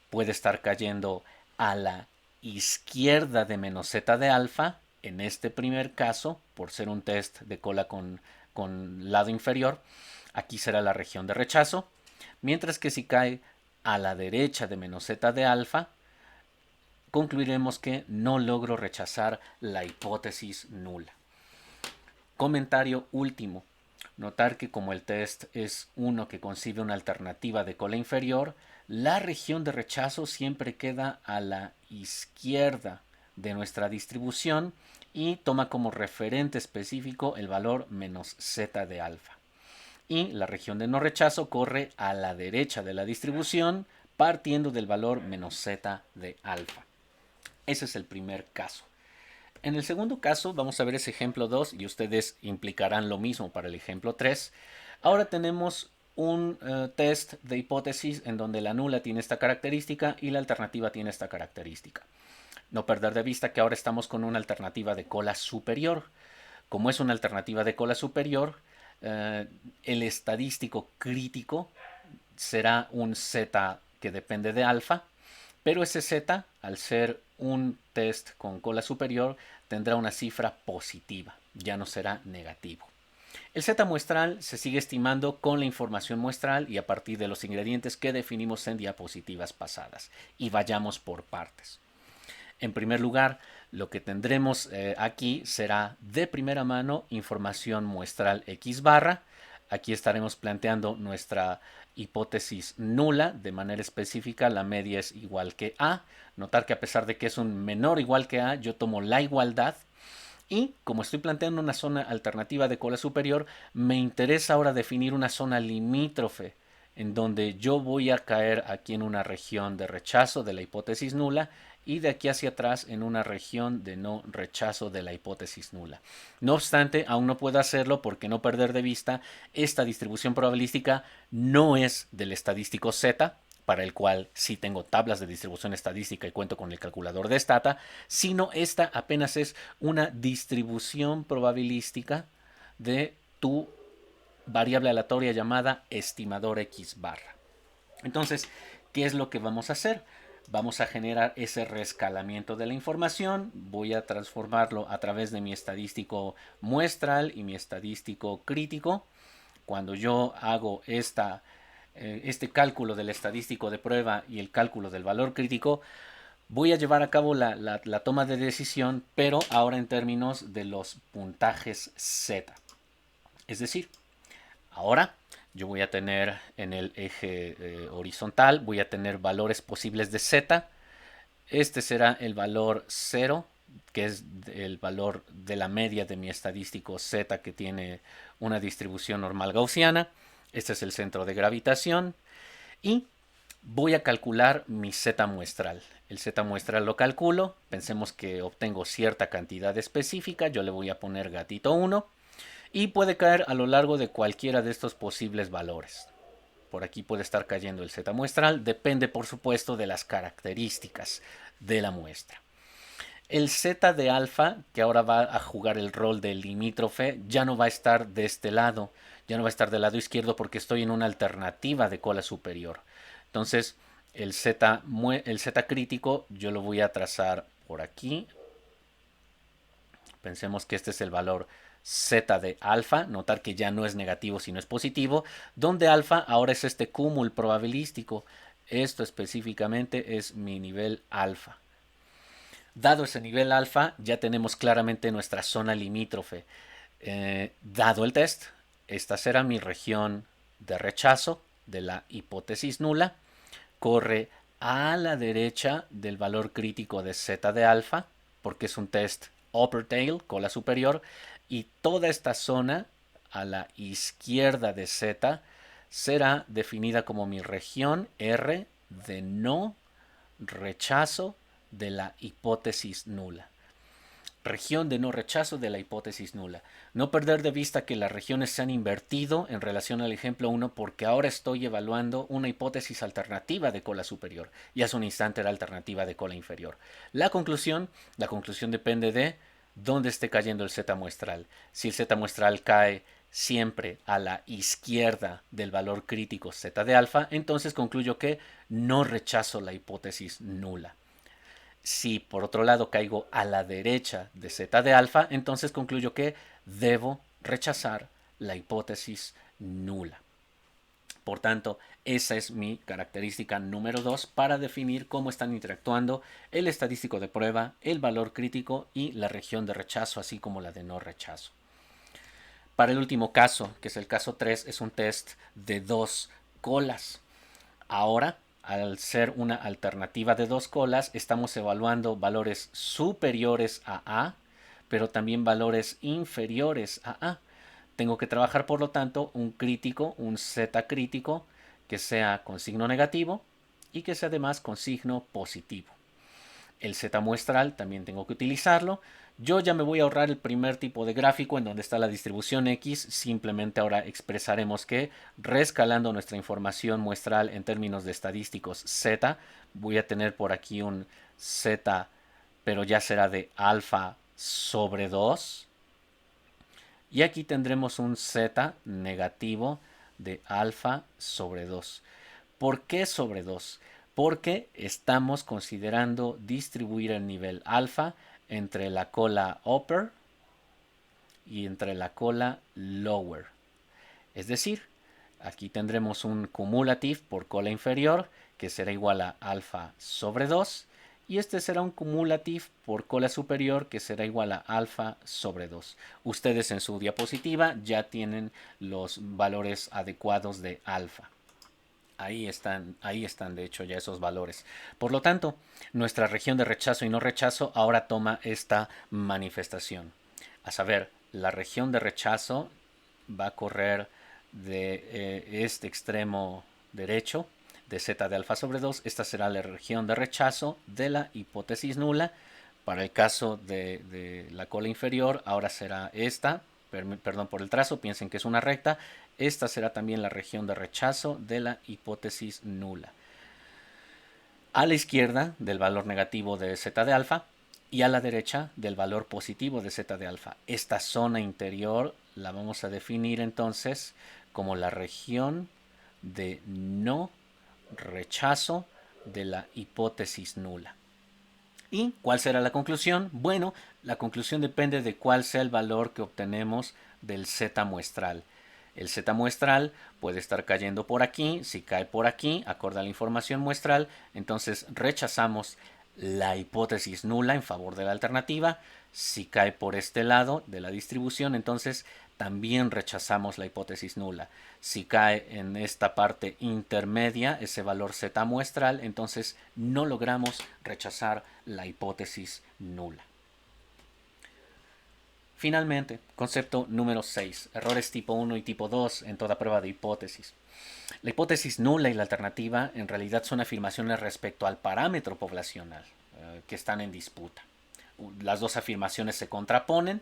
Puede estar cayendo a la izquierda de menos z de alfa, en este primer caso, por ser un test de cola con lado inferior, aquí será la región de rechazo, mientras que si cae a la derecha de menos z de alfa, concluiremos que no logro rechazar la hipótesis nula. Comentario último. Notar que como el test es uno que concibe una alternativa de cola inferior, la región de rechazo siempre queda a la izquierda de nuestra distribución y toma como referente específico el valor menos z de alfa. Y la región de no rechazo corre a la derecha de la distribución partiendo del valor menos z de alfa. Ese es el primer caso. En el segundo caso vamos a ver ese ejemplo 2 y ustedes implicarán lo mismo para el ejemplo 3. Ahora tenemos un test de hipótesis en donde la nula tiene esta característica y la alternativa tiene esta característica. No perder de vista que ahora estamos con una alternativa de cola superior. Como es una alternativa de cola superior, el estadístico crítico será un z que depende de alfa, pero ese z, al ser un test con cola superior tendrá una cifra positiva, ya no será negativo. El Z muestral se sigue estimando con la información muestral y a partir de los ingredientes que definimos en diapositivas pasadas. Y vayamos por partes. En primer lugar, lo que tendremos aquí será de primera mano información muestral X barra. Aquí estaremos planteando nuestra hipótesis nula. De manera específica, la media es igual que A. Notar que a pesar de que es un menor o igual que A, yo tomo la igualdad. Y como estoy planteando una zona alternativa de cola superior, me interesa ahora definir una zona limítrofe en donde yo voy a caer aquí en una región de rechazo de la hipótesis nula y de aquí hacia atrás en una región de no rechazo de la hipótesis nula. No obstante, aún no puedo hacerlo porque no perder de vista esta distribución probabilística no es del estadístico Z, para el cual sí tengo tablas de distribución estadística y cuento con el calculador de Stata, sino esta apenas es una distribución probabilística de tu variable aleatoria llamada estimador X barra. Entonces, ¿qué es lo que vamos a hacer? Vamos a generar ese reescalamiento de la información. Voy a transformarlo a través de mi estadístico muestral y mi estadístico crítico. Cuando yo hago este cálculo del estadístico de prueba y el cálculo del valor crítico, voy a llevar a cabo la toma de decisión, pero ahora en términos de los puntajes Z. Es decir, ahora yo voy a tener en el eje horizontal, voy a tener valores posibles de Z. Este será el valor 0, que es el valor de la media de mi estadístico Z que tiene una distribución normal gaussiana. Este es el centro de gravitación. Y voy a calcular mi Z muestral. El Z muestral lo calculo. Pensemos que obtengo cierta cantidad específica. Yo le voy a poner gatito 1. Y puede caer a lo largo de cualquiera de estos posibles valores. Por aquí puede estar cayendo el Z muestral. Depende, por supuesto, de las características de la muestra. El Z de alfa, que ahora va a jugar el rol de limítrofe, ya no va a estar de este lado. Ya no va a estar del lado izquierdo porque estoy en una alternativa de cola superior. Entonces, el Z crítico yo lo voy a trazar por aquí. Pensemos que este es el valor Z de alfa, notar que ya no es negativo sino es positivo, donde alfa ahora es este cúmulo probabilístico. Esto específicamente es mi nivel alfa. Dado ese nivel alfa, ya tenemos claramente nuestra zona limítrofe. Dado el test, esta será mi región de rechazo de la hipótesis nula. Corre a la derecha del valor crítico de Z de alfa, porque es un test upper tail, cola superior, y toda esta zona a la izquierda de Z será definida como mi región R de no rechazo de la hipótesis nula. Región de no rechazo de la hipótesis nula. No perder de vista que las regiones se han invertido en relación al ejemplo 1 porque ahora estoy evaluando una hipótesis alternativa de cola superior y hace un instante era alternativa de cola inferior. La conclusión depende de dónde esté cayendo el Z muestral. Si el Z muestral cae siempre a la izquierda del valor crítico Z de alfa, entonces concluyo que no rechazo la hipótesis nula. Si por otro lado caigo a la derecha de Z de alfa, entonces concluyo que debo rechazar la hipótesis nula. Por tanto, esa es mi característica número 2 para definir cómo están interactuando el estadístico de prueba, el valor crítico y la región de rechazo, así como la de no rechazo. Para el último caso, que es el caso 3, es un test de 2 colas. Ahora, al ser una alternativa de 2 colas, estamos evaluando valores superiores a A, pero también valores inferiores a A. Tengo que trabajar, por lo tanto, un crítico, un Z crítico, que sea con signo negativo y que sea además con signo positivo. El Z muestral también tengo que utilizarlo. Yo ya me voy a ahorrar el primer tipo de gráfico en donde está la distribución X. Simplemente ahora expresaremos que reescalando nuestra información muestral en términos de estadísticos Z, voy a tener por aquí un Z, pero ya será de alfa sobre 2. Y aquí tendremos un Z negativo de alfa sobre 2. ¿Por qué sobre 2? porque estamos considerando distribuir el nivel alfa entre la cola upper y entre la cola lower. Es decir, aquí tendremos un cumulative por cola inferior que será igual a alfa sobre 2 y este será un cumulative por cola superior que será igual a alfa sobre 2. Ustedes en su diapositiva ya tienen los valores adecuados de alfa. Ahí están de hecho ya esos valores. Por lo tanto, nuestra región de rechazo y no rechazo ahora toma esta manifestación. A saber, la región de rechazo va a correr de este extremo derecho de z de alfa sobre 2. Esta será la región de rechazo de la hipótesis nula. Para el caso de la cola inferior, ahora será esta. Perdón por el trazo, piensen que es una recta. Esta será también la región de rechazo de la hipótesis nula. A la izquierda del valor negativo de z de alfa y a la derecha del valor positivo de z de alfa. Esta zona interior la vamos a definir entonces como la región de no rechazo de la hipótesis nula. ¿Y cuál será la conclusión? Bueno, la conclusión depende de cuál sea el valor que obtenemos del z muestral. El z muestral puede estar cayendo por aquí. Si cae por aquí, acorde a la información muestral, entonces rechazamos la hipótesis nula en favor de la alternativa. Si cae por este lado de la distribución, entonces también rechazamos la hipótesis nula. Si cae en esta parte intermedia, ese valor z muestral, entonces no logramos rechazar la hipótesis nula. Finalmente, concepto número 6, errores tipo 1 y tipo 2 en toda prueba de hipótesis. La hipótesis nula y la alternativa en realidad son afirmaciones respecto al parámetro poblacional que están en disputa. Las dos afirmaciones se contraponen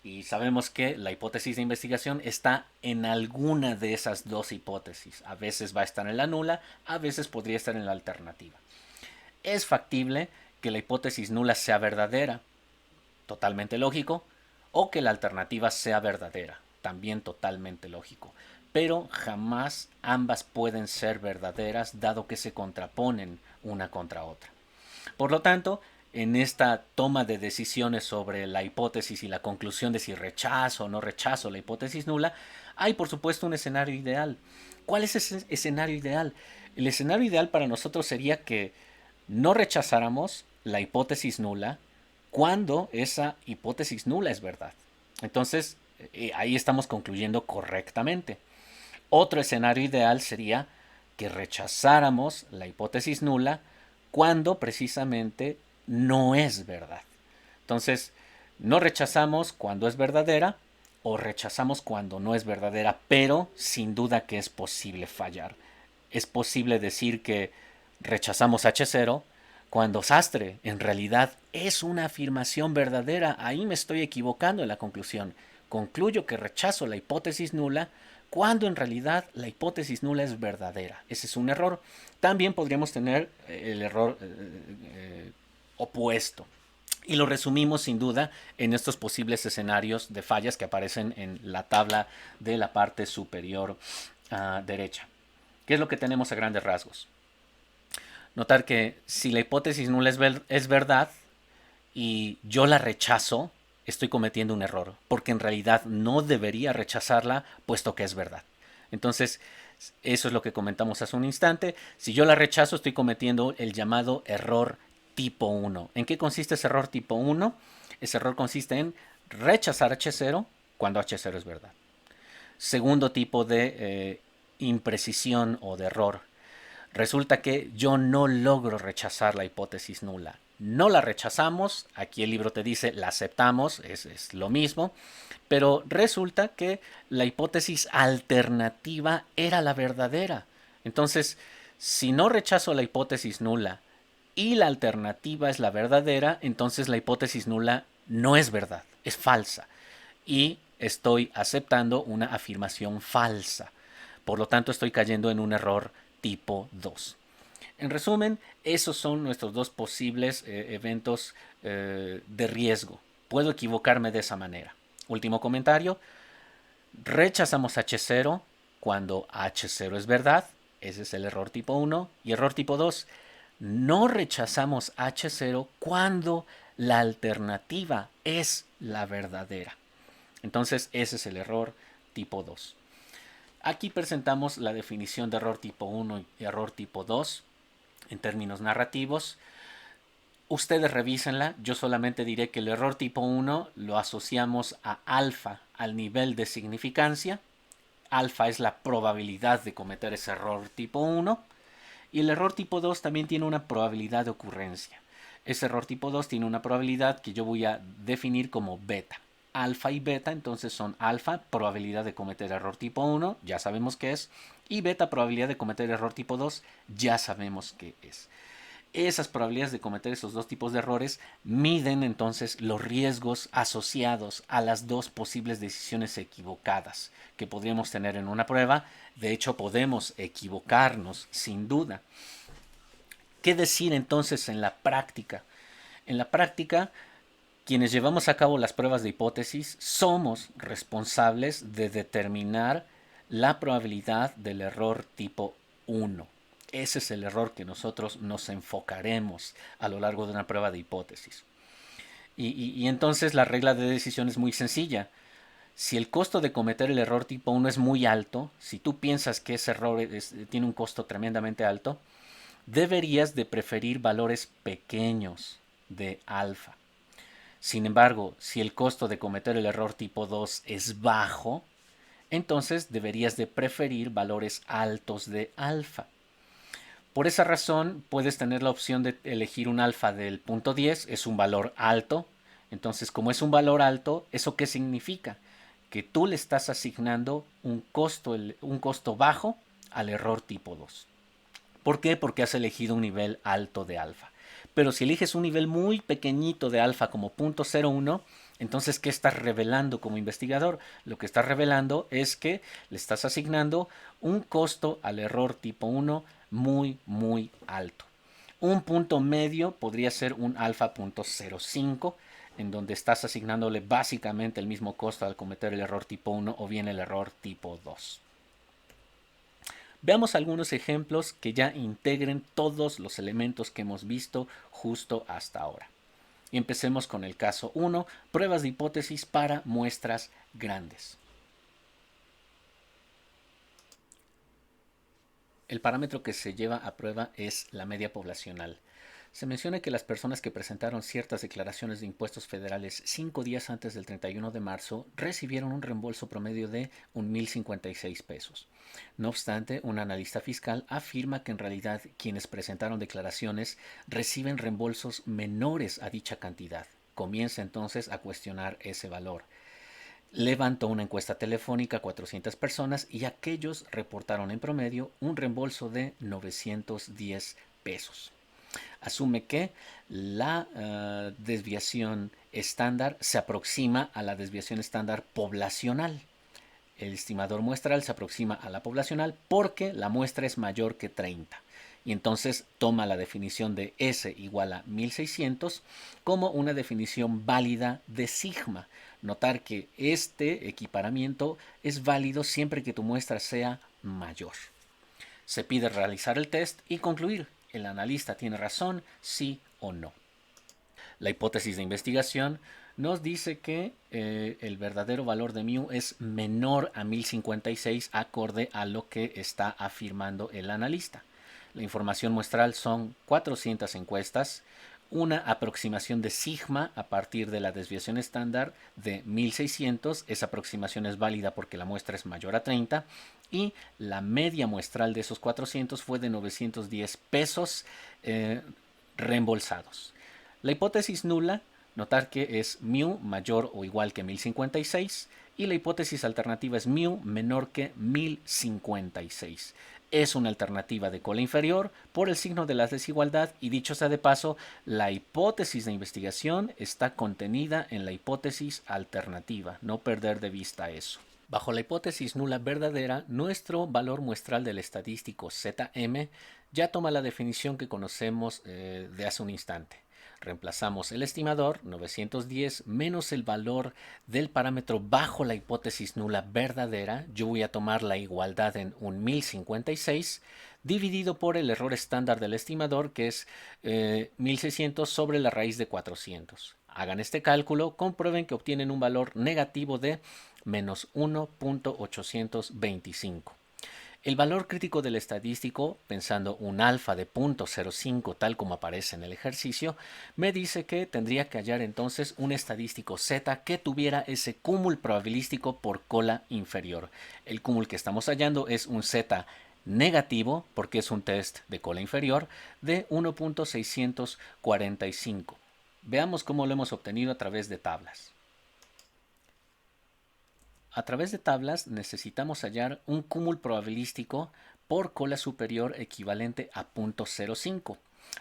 y sabemos que la hipótesis de investigación está en alguna de esas dos hipótesis. A veces va a estar en la nula, a veces podría estar en la alternativa. Es factible que la hipótesis nula sea verdadera, totalmente lógico, o que la alternativa sea verdadera, también totalmente lógico. Pero jamás ambas pueden ser verdaderas dado que se contraponen una contra otra. Por lo tanto, en esta toma de decisiones sobre la hipótesis y la conclusión de si rechazo o no rechazo la hipótesis nula, hay por supuesto un escenario ideal. ¿Cuál es ese escenario ideal? El escenario ideal para nosotros sería que no rechazáramos la hipótesis nula cuando esa hipótesis nula es verdad. Entonces, ahí estamos concluyendo correctamente. Otro escenario ideal sería que rechazáramos la hipótesis nula cuando precisamente no es verdad. Entonces, no rechazamos cuando es verdadera o rechazamos cuando no es verdadera, pero sin duda que es posible fallar. Es posible decir que rechazamos H0 cuando sastre, en realidad es una afirmación verdadera. Ahí me estoy equivocando en la conclusión. Concluyo que rechazo la hipótesis nula cuando en realidad la hipótesis nula es verdadera. Ese es un error. También podríamos tener el error opuesto. Y lo resumimos sin duda en estos posibles escenarios de fallas que aparecen en la tabla de la parte superior derecha. ¿Qué es lo que tenemos a grandes rasgos? Notar que si la hipótesis nula es verdad y yo la rechazo, estoy cometiendo un error, porque en realidad no debería rechazarla puesto que es verdad. Entonces, eso es lo que comentamos hace un instante. Si yo la rechazo, estoy cometiendo el llamado error tipo 1. ¿En qué consiste ese error tipo 1? Ese error consiste en rechazar H0 cuando H0 es verdad. Segundo tipo de imprecisión o de error. Resulta que yo no logro rechazar la hipótesis nula. No la rechazamos, aquí el libro te dice la aceptamos, es lo mismo, pero resulta que la hipótesis alternativa era la verdadera. Entonces, si no rechazo la hipótesis nula y la alternativa es la verdadera, entonces la hipótesis nula no es verdad, es falsa. Y estoy aceptando una afirmación falsa. Por lo tanto, estoy cayendo en un error tipo 2. En resumen, esos son nuestros dos posibles eventos de riesgo. Puedo equivocarme de esa manera. Último comentario. Rechazamos H0 cuando H0 es verdad. Ese es el error tipo 1. Y error tipo 2. No rechazamos H0 cuando la alternativa es la verdadera. Entonces ese es el error tipo 2. Aquí presentamos la definición de error tipo 1 y error tipo 2 en términos narrativos. Ustedes revísenla, yo solamente diré que el error tipo 1 lo asociamos a alfa, al nivel de significancia. Alfa es la probabilidad de cometer ese error tipo 1. Y el error tipo 2 también tiene una probabilidad de ocurrencia. Ese error tipo 2 tiene una probabilidad que yo voy a definir como beta. Alfa y beta entonces son alfa, probabilidad de cometer error tipo 1, ya sabemos qué es, y beta, probabilidad de cometer error tipo 2, ya sabemos qué es. Esas probabilidades de cometer esos dos tipos de errores miden entonces los riesgos asociados a las dos posibles decisiones equivocadas que podríamos tener en una prueba. De hecho, podemos equivocarnos sin duda. ¿Qué decir entonces en la práctica? En la práctica, quienes llevamos a cabo las pruebas de hipótesis somos responsables de determinar la probabilidad del error tipo 1. Ese es el error que nosotros nos enfocaremos a lo largo de una prueba de hipótesis. Y entonces la regla de decisión es muy sencilla. Si el costo de cometer el error tipo 1 es muy alto, si tú piensas que ese error tiene un costo tremendamente alto, deberías de preferir valores pequeños de alfa. Sin embargo, si el costo de cometer el error tipo 2 es bajo, entonces deberías de preferir valores altos de alfa. Por esa razón, puedes tener la opción de elegir un alfa del punto 10, es un valor alto. Entonces, como es un valor alto, ¿eso qué significa? Que tú le estás asignando un costo bajo al error tipo 2. ¿Por qué? Porque has elegido un nivel alto de alfa. Pero si eliges un nivel muy pequeñito de alfa como 0.01, entonces, ¿qué estás revelando como investigador? Lo que estás revelando es que le estás asignando un costo al error tipo 1 muy, muy alto. Un punto medio podría ser un alfa 0.05, en donde estás asignándole básicamente el mismo costo al cometer el error tipo 1 o bien el error tipo 2. Veamos algunos ejemplos que ya integren todos los elementos que hemos visto justo hasta ahora. Y empecemos con el caso 1, pruebas de hipótesis para muestras grandes. El parámetro que se lleva a prueba es la media poblacional. Se menciona que las personas que presentaron ciertas declaraciones de impuestos federales 5 días antes del 31 de marzo recibieron un reembolso promedio de 1,056 pesos. No obstante, un analista fiscal afirma que en realidad quienes presentaron declaraciones reciben reembolsos menores a dicha cantidad. Comienza entonces a cuestionar ese valor. Levantó una encuesta telefónica a 400 personas y aquellos reportaron en promedio un reembolso de 910 pesos. Asume que la desviación estándar se aproxima a la desviación estándar poblacional. El estimador muestral se aproxima a la poblacional porque la muestra es mayor que 30. Y entonces toma la definición de S igual a 1600 como una definición válida de sigma. Notar que este equiparamiento es válido siempre que tu muestra sea mayor. Se pide realizar el test y concluir. ¿El analista tiene razón, sí o no? La hipótesis de investigación nos dice que el verdadero valor de mu es menor a 1056 acorde a lo que está afirmando el analista. La información muestral son 400 encuestas, una aproximación de sigma a partir de la desviación estándar de 1600. Esa aproximación es válida porque la muestra es mayor a 30 y la media muestral de esos 400 fue de 910 pesos reembolsados. La hipótesis nula, notar que es mu mayor o igual que 1056 y la hipótesis alternativa es mu menor que 1056. Es una alternativa de cola inferior por el signo de la desigualdad y dicho sea de paso, la hipótesis de investigación está contenida en la hipótesis alternativa, no perder de vista eso. Bajo la hipótesis nula verdadera, nuestro valor muestral del estadístico Zm ya toma la definición que conocemos de hace un instante. Reemplazamos el estimador 910 menos el valor del parámetro bajo la hipótesis nula verdadera. Yo voy a tomar la igualdad en 1056 dividido por el error estándar del estimador, que es 1600 sobre la raíz de 400. Hagan este cálculo, comprueben que obtienen un valor negativo de menos 1.825. El valor crítico del estadístico, pensando un alfa de 0.05 tal como aparece en el ejercicio, me dice que tendría que hallar entonces un estadístico Z que tuviera ese cúmulo probabilístico por cola inferior. El cúmulo que estamos hallando es un Z negativo, porque es un test de cola inferior, de 1.645. Veamos cómo lo hemos obtenido a través de tablas. A través de tablas necesitamos hallar un cúmulo probabilístico por cola superior equivalente a 0.05.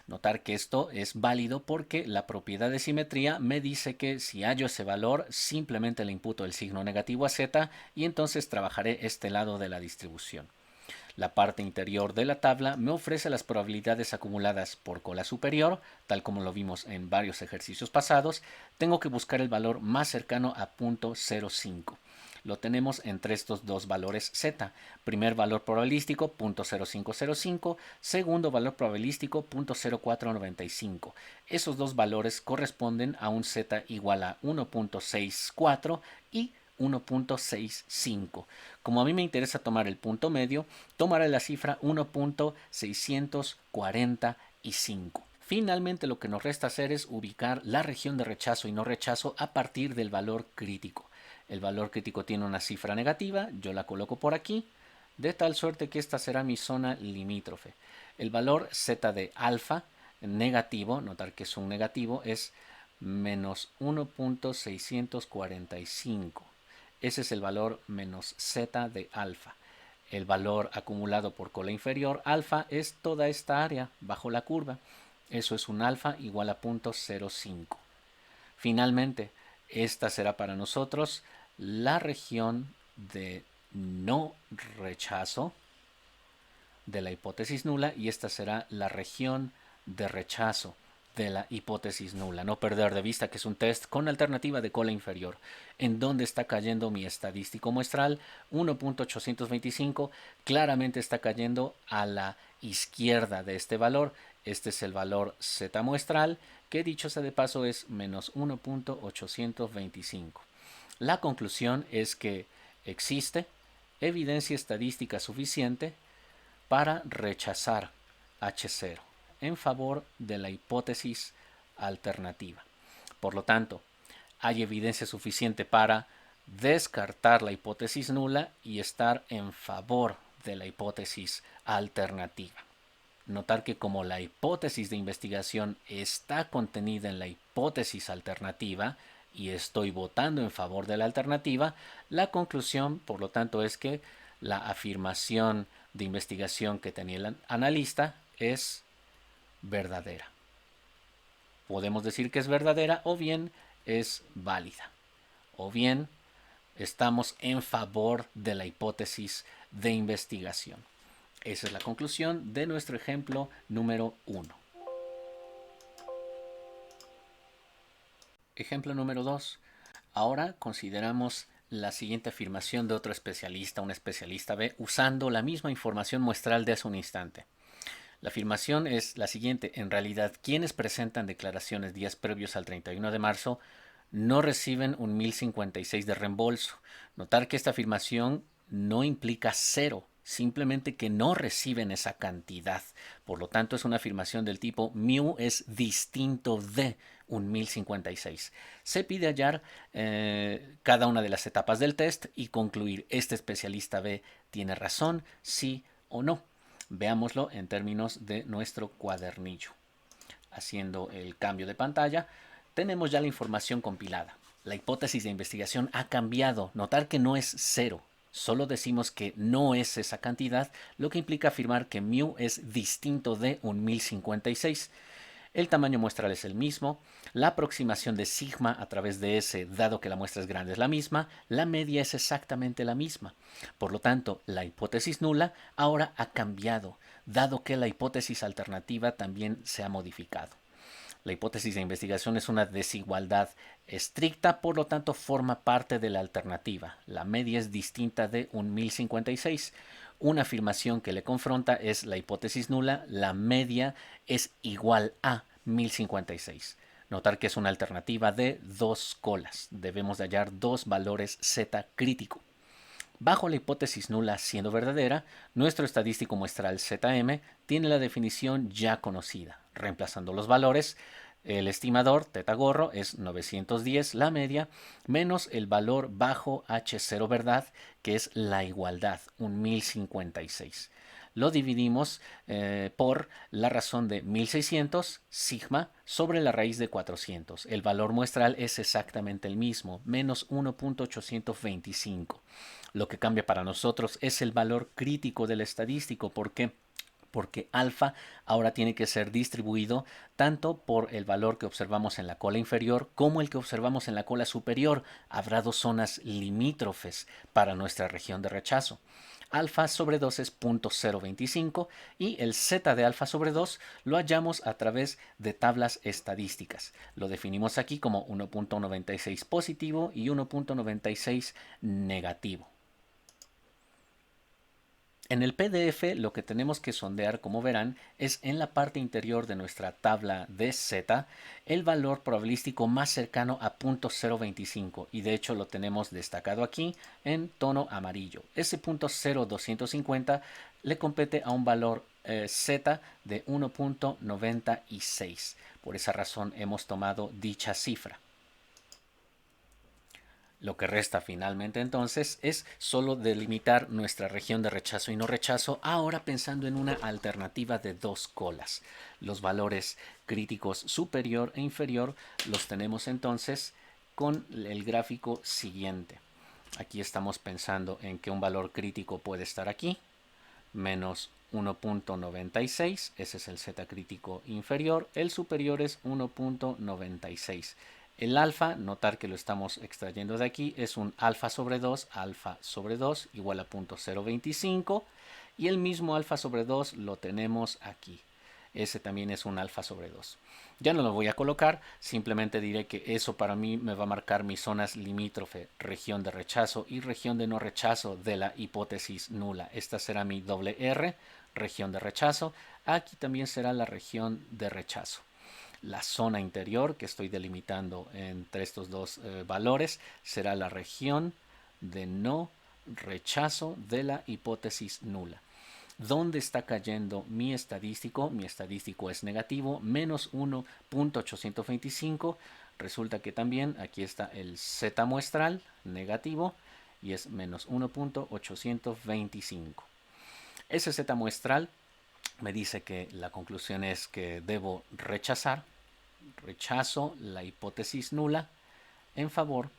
Notar que esto es válido porque la propiedad de simetría me dice que si hallo ese valor simplemente le imputo el signo negativo a z y entonces trabajaré este lado de la distribución. La parte interior de la tabla me ofrece las probabilidades acumuladas por cola superior, tal como lo vimos en varios ejercicios pasados. Tengo que buscar el valor más cercano a 0.05. Lo tenemos entre estos dos valores z. Primer valor probabilístico 0.0505, segundo valor probabilístico 0.0495. Esos dos valores corresponden a un z igual a 1.64 y 1.65. Como a mí me interesa tomar el punto medio, tomaré la cifra 1.645. Finalmente, lo que nos resta hacer es ubicar la región de rechazo y no rechazo a partir del valor crítico. El valor crítico tiene una cifra negativa, yo la coloco por aquí, de tal suerte que esta será mi zona limítrofe. El valor z de alfa negativo, notar que es un negativo, es menos 1.645. Ese es el valor menos z de alfa. El valor acumulado por cola inferior alfa es toda esta área bajo la curva. Eso es un alfa igual a 0.05. Finalmente, esta será para nosotros la región de no rechazo de la hipótesis nula y esta será la región de rechazo de la hipótesis nula. No perder de vista que es un test con alternativa de cola inferior. ¿En dónde está cayendo mi estadístico muestral? 1.825 claramente está cayendo a la izquierda de este valor. Este es el valor Z muestral, que dicho sea de paso es menos 1.825. La conclusión es que existe evidencia estadística suficiente para rechazar H0 en favor de la hipótesis alternativa. Por lo tanto, hay evidencia suficiente para descartar la hipótesis nula y estar en favor de la hipótesis alternativa. Notar que como la hipótesis de investigación está contenida en la hipótesis alternativa y estoy votando en favor de la alternativa, la conclusión, por lo tanto, es que la afirmación de investigación que tenía el analista es verdadera. Podemos decir que es verdadera o bien es válida. O bien estamos en favor de la hipótesis de investigación. Esa es la conclusión de nuestro ejemplo número 1. Ejemplo número 2. Ahora consideramos la siguiente afirmación de otro especialista, un especialista B, usando la misma información muestral de hace un instante. La afirmación es la siguiente: en realidad, quienes presentan declaraciones días previos al 31 de marzo no reciben un 1056 de reembolso. Notar que esta afirmación no implica cero, simplemente que no reciben esa cantidad. Por lo tanto, es una afirmación del tipo mu es distinto de un 1056. Se pide hallar cada una de las etapas del test y concluir: ¿este especialista B tiene razón, sí o no? Veámoslo en términos de nuestro cuadernillo. Haciendo el cambio de pantalla, tenemos ya la información compilada. La hipótesis de investigación ha cambiado. Notar que no es cero. Solo decimos que no es esa cantidad, lo que implica afirmar que mu es distinto de un 1056. El tamaño muestral es el mismo, la aproximación de sigma a través de S, dado que la muestra es grande, es la misma, la media es exactamente la misma. Por lo tanto, la hipótesis nula ahora ha cambiado, dado que la hipótesis alternativa también se ha modificado. La hipótesis de investigación es una desigualdad estricta, por lo tanto forma parte de la alternativa. La media es distinta de un 1056. Una afirmación que le confronta es la hipótesis nula, la media es igual a 1056. Notar que es una alternativa de dos colas. Debemos de hallar dos valores z crítico. Bajo la hipótesis nula siendo verdadera, nuestro estadístico muestral Zm tiene la definición ya conocida. Reemplazando los valores, el estimador teta gorro es 910 la media menos el valor bajo H0 verdad, que es la igualdad, un 1056. Lo dividimos por la razón de 1600 sigma sobre la raíz de 400. El valor muestral es exactamente el mismo, menos 1.825. Lo que cambia para nosotros es el valor crítico del estadístico. ¿Por qué? Porque alfa ahora tiene que ser distribuido tanto por el valor que observamos en la cola inferior como el que observamos en la cola superior. Habrá dos zonas limítrofes para nuestra región de rechazo. Alfa sobre 2 es 0.025 y el z de alfa sobre 2 lo hallamos a través de tablas estadísticas. Lo definimos aquí como 1.96 positivo y 1.96 negativo. En el PDF lo que tenemos que sondear, como verán, es en la parte interior de nuestra tabla de Z el valor probabilístico más cercano a 0.025 y de hecho lo tenemos destacado aquí en tono amarillo. Ese 0.0250 le compete a un valor Z de 1.96. Por esa razón hemos tomado dicha cifra. Lo que resta finalmente entonces es solo delimitar nuestra región de rechazo y no rechazo, ahora pensando en una alternativa de dos colas. Los valores críticos superior e inferior los tenemos entonces con el gráfico siguiente. Aquí estamos pensando en que un valor crítico puede estar aquí, menos 1.96, ese es el z crítico inferior, el superior es 1.96. El alfa, notar que lo estamos extrayendo de aquí, es un alfa sobre 2 igual a 0.025 y el mismo alfa sobre 2 lo tenemos aquí. Ese también es un alfa sobre 2. Ya no lo voy a colocar, simplemente diré que eso para mí me va a marcar mis zonas limítrofe, región de rechazo y región de no rechazo de la hipótesis nula. Esta será mi doble R, región de rechazo. Aquí también será la región de rechazo. La zona interior que estoy delimitando entre estos dos valores será la región de no rechazo de la hipótesis nula. ¿Dónde está cayendo mi estadístico? Mi estadístico es negativo, menos 1.825. Resulta que también aquí está el Z muestral negativo y es menos 1.825. Ese Z muestral me dice que la conclusión es que debo rechazo la hipótesis nula en favor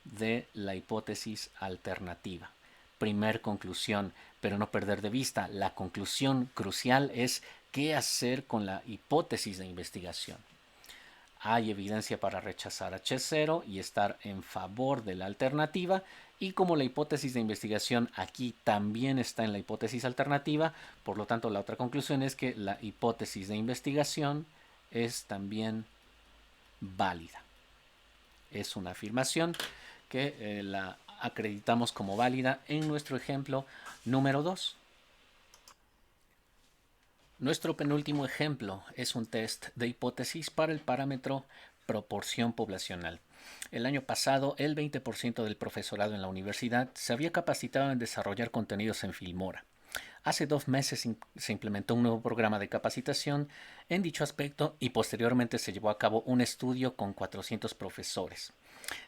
de la hipótesis alternativa. Primer conclusión, pero no perder de vista, la conclusión crucial es qué hacer con la hipótesis de investigación. Hay evidencia para rechazar H0 y estar en favor de la alternativa, y como la hipótesis de investigación aquí también está en la hipótesis alternativa, por lo tanto la otra conclusión es que la hipótesis de investigación es también válida. Es una afirmación que la acreditamos como válida en nuestro ejemplo número 2. Nuestro penúltimo ejemplo es un test de hipótesis para el parámetro proporción poblacional. El año pasado, el 20% del profesorado en la universidad se había capacitado en desarrollar contenidos en Filmora. Hace 2 meses se implementó un nuevo programa de capacitación en dicho aspecto y posteriormente se llevó a cabo un estudio con 400 profesores.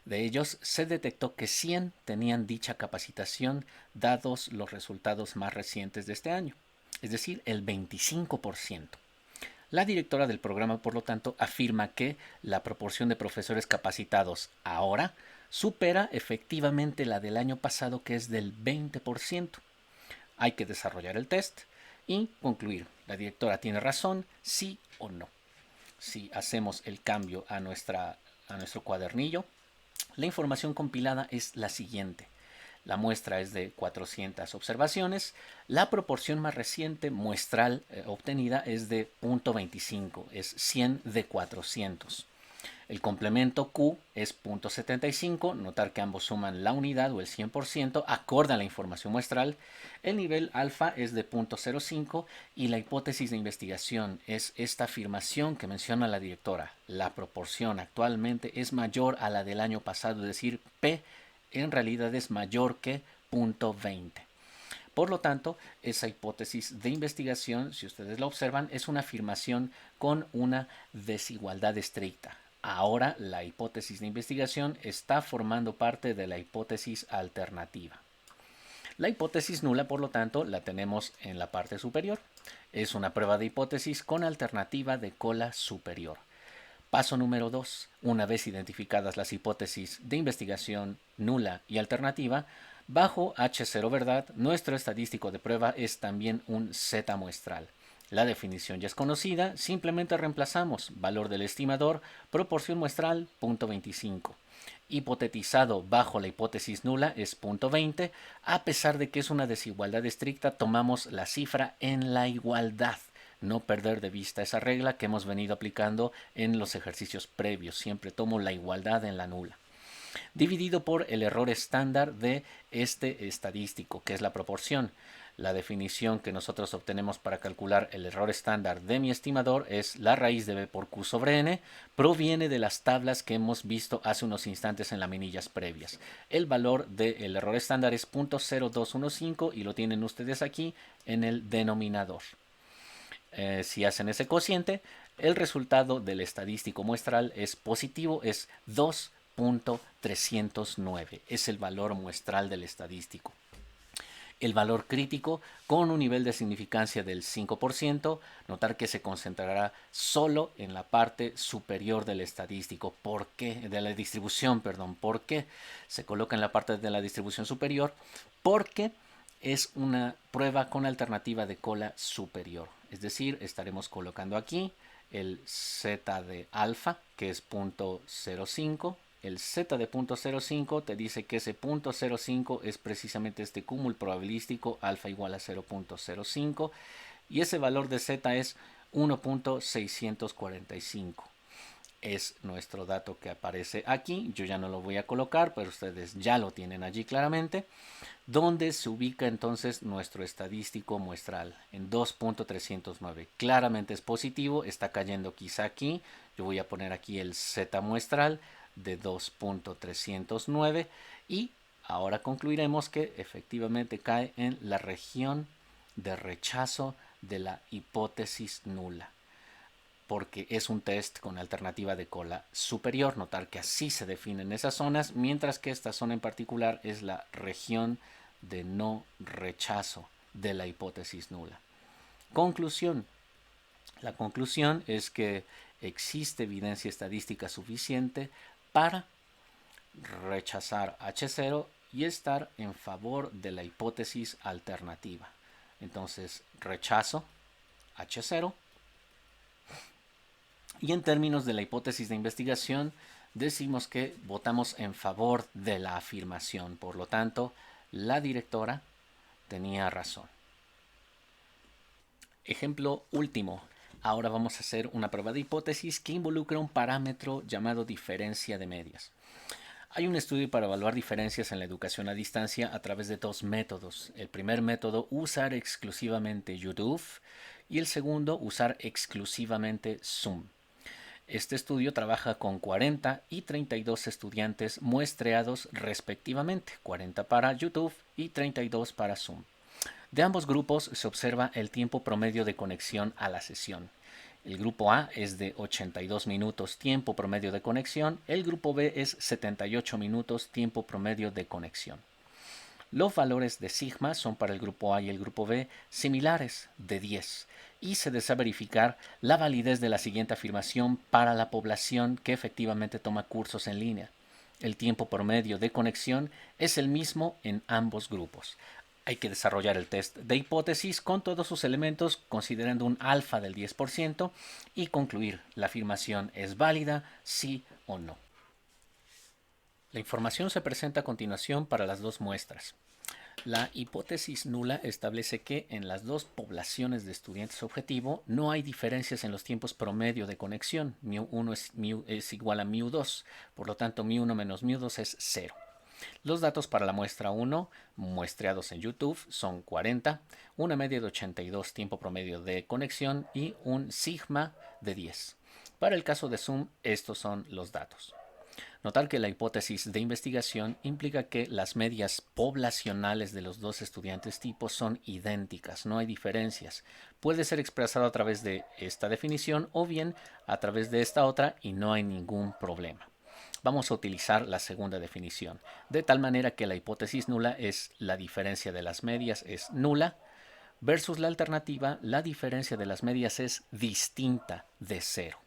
De ellos se detectó que 100 tenían dicha capacitación dados los resultados más recientes de este año, es decir, el 25%. La directora del programa, por lo tanto, afirma que la proporción de profesores capacitados ahora supera efectivamente la del año pasado, que es del 20%. Hay que desarrollar el test y concluir. La directora tiene razón, sí o no. Si hacemos el cambio a nuestro cuadernillo, la información compilada es la siguiente. La muestra es de 400 observaciones. La proporción más reciente muestral obtenida es de 0.25, es 100 de 400. El complemento Q es 0.75, notar que ambos suman la unidad o el 100%, acorde a la información muestral. El nivel alfa es de 0.05 y la hipótesis de investigación es esta afirmación que menciona la directora. La proporción actualmente es mayor a la del año pasado, es decir, P en realidad es mayor que 0.20. Por lo tanto, esa hipótesis de investigación, si ustedes la observan, es una afirmación con una desigualdad estricta. Ahora la hipótesis de investigación está formando parte de la hipótesis alternativa. La hipótesis nula, por lo tanto, la tenemos en la parte superior. Es una prueba de hipótesis con alternativa de cola superior. Paso número 2. Una vez identificadas las hipótesis de investigación nula y alternativa, bajo H0 verdad, nuestro estadístico de prueba es también un Z muestral. La definición ya es conocida, simplemente reemplazamos valor del estimador, proporción muestral, 0.25. Hipotetizado bajo la hipótesis nula es 0.20, a pesar de que es una desigualdad estricta, tomamos la cifra en la igualdad. No perder de vista esa regla que hemos venido aplicando en los ejercicios previos. Siempre tomo la igualdad en la nula. Dividido por el error estándar de este estadístico, que es la proporción. La definición que nosotros obtenemos para calcular el error estándar de mi estimador es la raíz de b por q sobre n, proviene de las tablas que hemos visto hace unos instantes en las minillas previas. El valor del error estándar es 0.0215 y lo tienen ustedes aquí en el denominador. Si hacen ese cociente, el resultado del estadístico muestral es positivo, es 2.309. Es el valor muestral del estadístico. El valor crítico con un nivel de significancia del 5%, notar que se concentrará solo en la parte superior del estadístico. ¿Por qué? De la distribución, perdón. ¿Por qué se coloca en la parte de la distribución superior? Porque es una prueba con alternativa de cola superior. Es decir, estaremos colocando aquí el Z de alfa, que es 0.05. El Z de 0.05 te dice que ese 0.05 es precisamente este cúmulo probabilístico alfa igual a 0.05 y ese valor de Z es 1.645. Es nuestro dato que aparece aquí. Yo ya no lo voy a colocar, pero ustedes ya lo tienen allí claramente. Donde se ubica entonces nuestro estadístico muestral en 2.309. Claramente es positivo, está cayendo quizá aquí. Yo voy a poner aquí el Z muestral de 2.309 y ahora concluiremos que efectivamente cae en la región de rechazo de la hipótesis nula, porque es un test con alternativa de cola superior. Notar que así se definen esas zonas, mientras que esta zona en particular es la región de no rechazo de la hipótesis nula. Conclusión. La conclusión es que existe evidencia estadística suficiente para rechazar H0 y estar en favor de la hipótesis alternativa. Entonces, rechazo H0. Y en términos de la hipótesis de investigación, decimos que votamos en favor de la afirmación. Por lo tanto, la directora tenía razón. Ejemplo último. Ahora vamos a hacer una prueba de hipótesis que involucra un parámetro llamado diferencia de medias. Hay un estudio para evaluar diferencias en la educación a distancia a través de dos métodos. El primer método, usar exclusivamente YouTube, y el segundo, usar exclusivamente Zoom. Este estudio trabaja con 40 y 32 estudiantes muestreados respectivamente, 40 para YouTube y 32 para Zoom. De ambos grupos se observa el tiempo promedio de conexión a la sesión. El grupo A es de 82 minutos tiempo promedio de conexión, el grupo B es 78 minutos tiempo promedio de conexión. Los valores de sigma son para el grupo A y el grupo B similares, de 10, y se desea verificar la validez de la siguiente afirmación para la población que efectivamente toma cursos en línea. El tiempo promedio de conexión es el mismo en ambos grupos. Hay que desarrollar el test de hipótesis con todos sus elementos considerando un alfa del 10% y concluir la afirmación es válida, sí o no. La información se presenta a continuación para las dos muestras. La hipótesis nula establece que en las dos poblaciones de estudiantes objetivo no hay diferencias en los tiempos promedio de conexión. μ1 es igual a μ2, por lo tanto μ1 menos μ2 es 0. Los datos para la muestra 1, muestreados en YouTube, son 40, una media de 82 tiempo promedio de conexión y un sigma de 10. Para el caso de Zoom, estos son los datos. Notar que la hipótesis de investigación implica que las medias poblacionales de los dos estudiantes tipos son idénticas, no hay diferencias. Puede ser expresado a través de esta definición o bien a través de esta otra y no hay ningún problema. Vamos a utilizar la segunda definición, de tal manera que la hipótesis nula es la diferencia de las medias es nula, versus la alternativa, la diferencia de las medias es distinta de 0.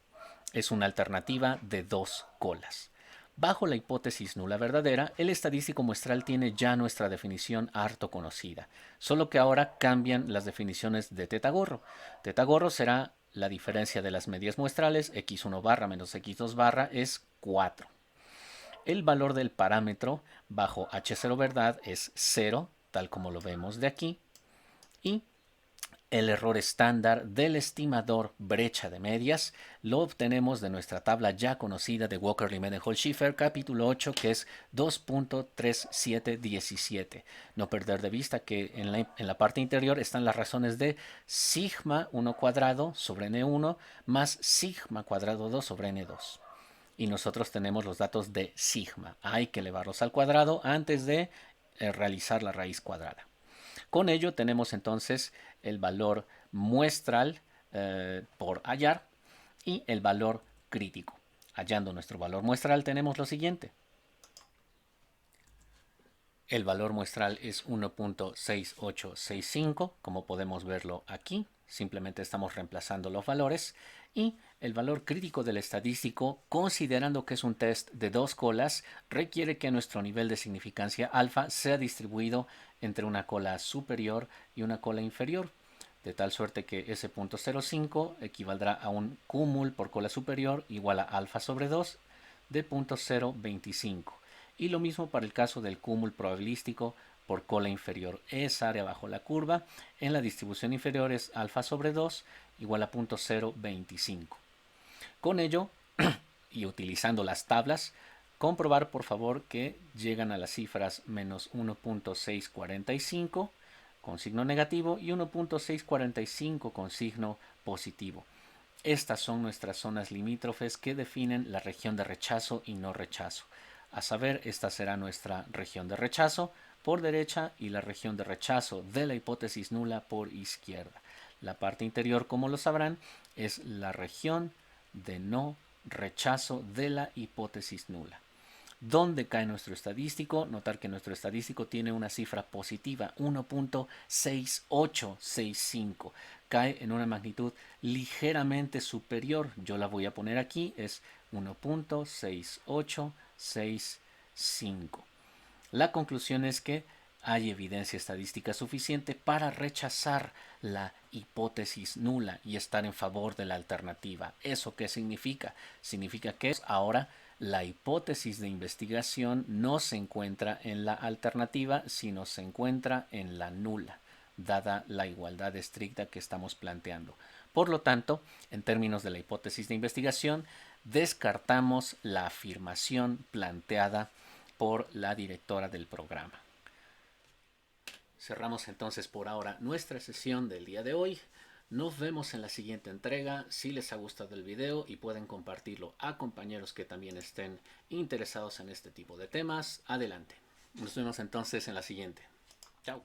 Es una alternativa de dos colas. Bajo la hipótesis nula verdadera, el estadístico muestral tiene ya nuestra definición harto conocida, solo que ahora cambian las definiciones de teta gorro. Teta gorro será la diferencia de las medias muestrales, x1 barra menos x2 barra es 4. El valor del parámetro bajo h0 verdad es 0, tal como lo vemos de aquí, y el error estándar del estimador brecha de medias lo obtenemos de nuestra tabla ya conocida de Walker-Mendenhall-Schiffer, capítulo 8, que es 2.3717. No perder de vista que en la parte interior están las razones de sigma 1 cuadrado sobre n1 más sigma cuadrado 2 sobre n2. Y nosotros tenemos los datos de sigma. Hay que elevarlos al cuadrado antes de realizar la raíz cuadrada. Con ello tenemos entonces el valor muestral por hallar y el valor crítico. Hallando nuestro valor muestral tenemos lo siguiente. El valor muestral es 1.6865, como podemos verlo aquí. Simplemente estamos reemplazando los valores. Y el valor crítico del estadístico, considerando que es un test de dos colas, requiere que nuestro nivel de significancia alfa sea distribuido entre una cola superior y una cola inferior, de tal suerte que ese 0.05 equivaldrá a un cúmul por cola superior igual a alfa sobre 2 de 0.025. Y lo mismo para el caso del cúmul probabilístico por cola inferior. Esa área bajo la curva en la distribución inferior es alfa sobre 2 igual a 0.025. Con ello, y utilizando las tablas, comprobar por favor que llegan a las cifras menos 1.645 con signo negativo y 1.645 con signo positivo. Estas son nuestras zonas limítrofes que definen la región de rechazo y no rechazo. A saber, esta será nuestra región de rechazo por derecha y la región de rechazo de la hipótesis nula por izquierda. La parte interior, como lo sabrán, es la región de no rechazo de la hipótesis nula. ¿Dónde cae nuestro estadístico? Notar que nuestro estadístico tiene una cifra positiva, 1.6865. Cae en una magnitud ligeramente superior. Yo la voy a poner aquí, es 1.6865. La conclusión es que hay evidencia estadística suficiente para rechazar la hipótesis nula y estar en favor de la alternativa. ¿Eso qué significa? Significa que ahora la hipótesis de investigación no se encuentra en la alternativa, sino se encuentra en la nula, dada la igualdad estricta que estamos planteando. Por lo tanto, en términos de la hipótesis de investigación, descartamos la afirmación planteada por la directora del programa. Cerramos entonces por ahora nuestra sesión del día de hoy. Nos vemos en la siguiente entrega. Si les ha gustado el video y pueden compartirlo a compañeros que también estén interesados en este tipo de temas, adelante. Nos vemos entonces en la siguiente. Chao.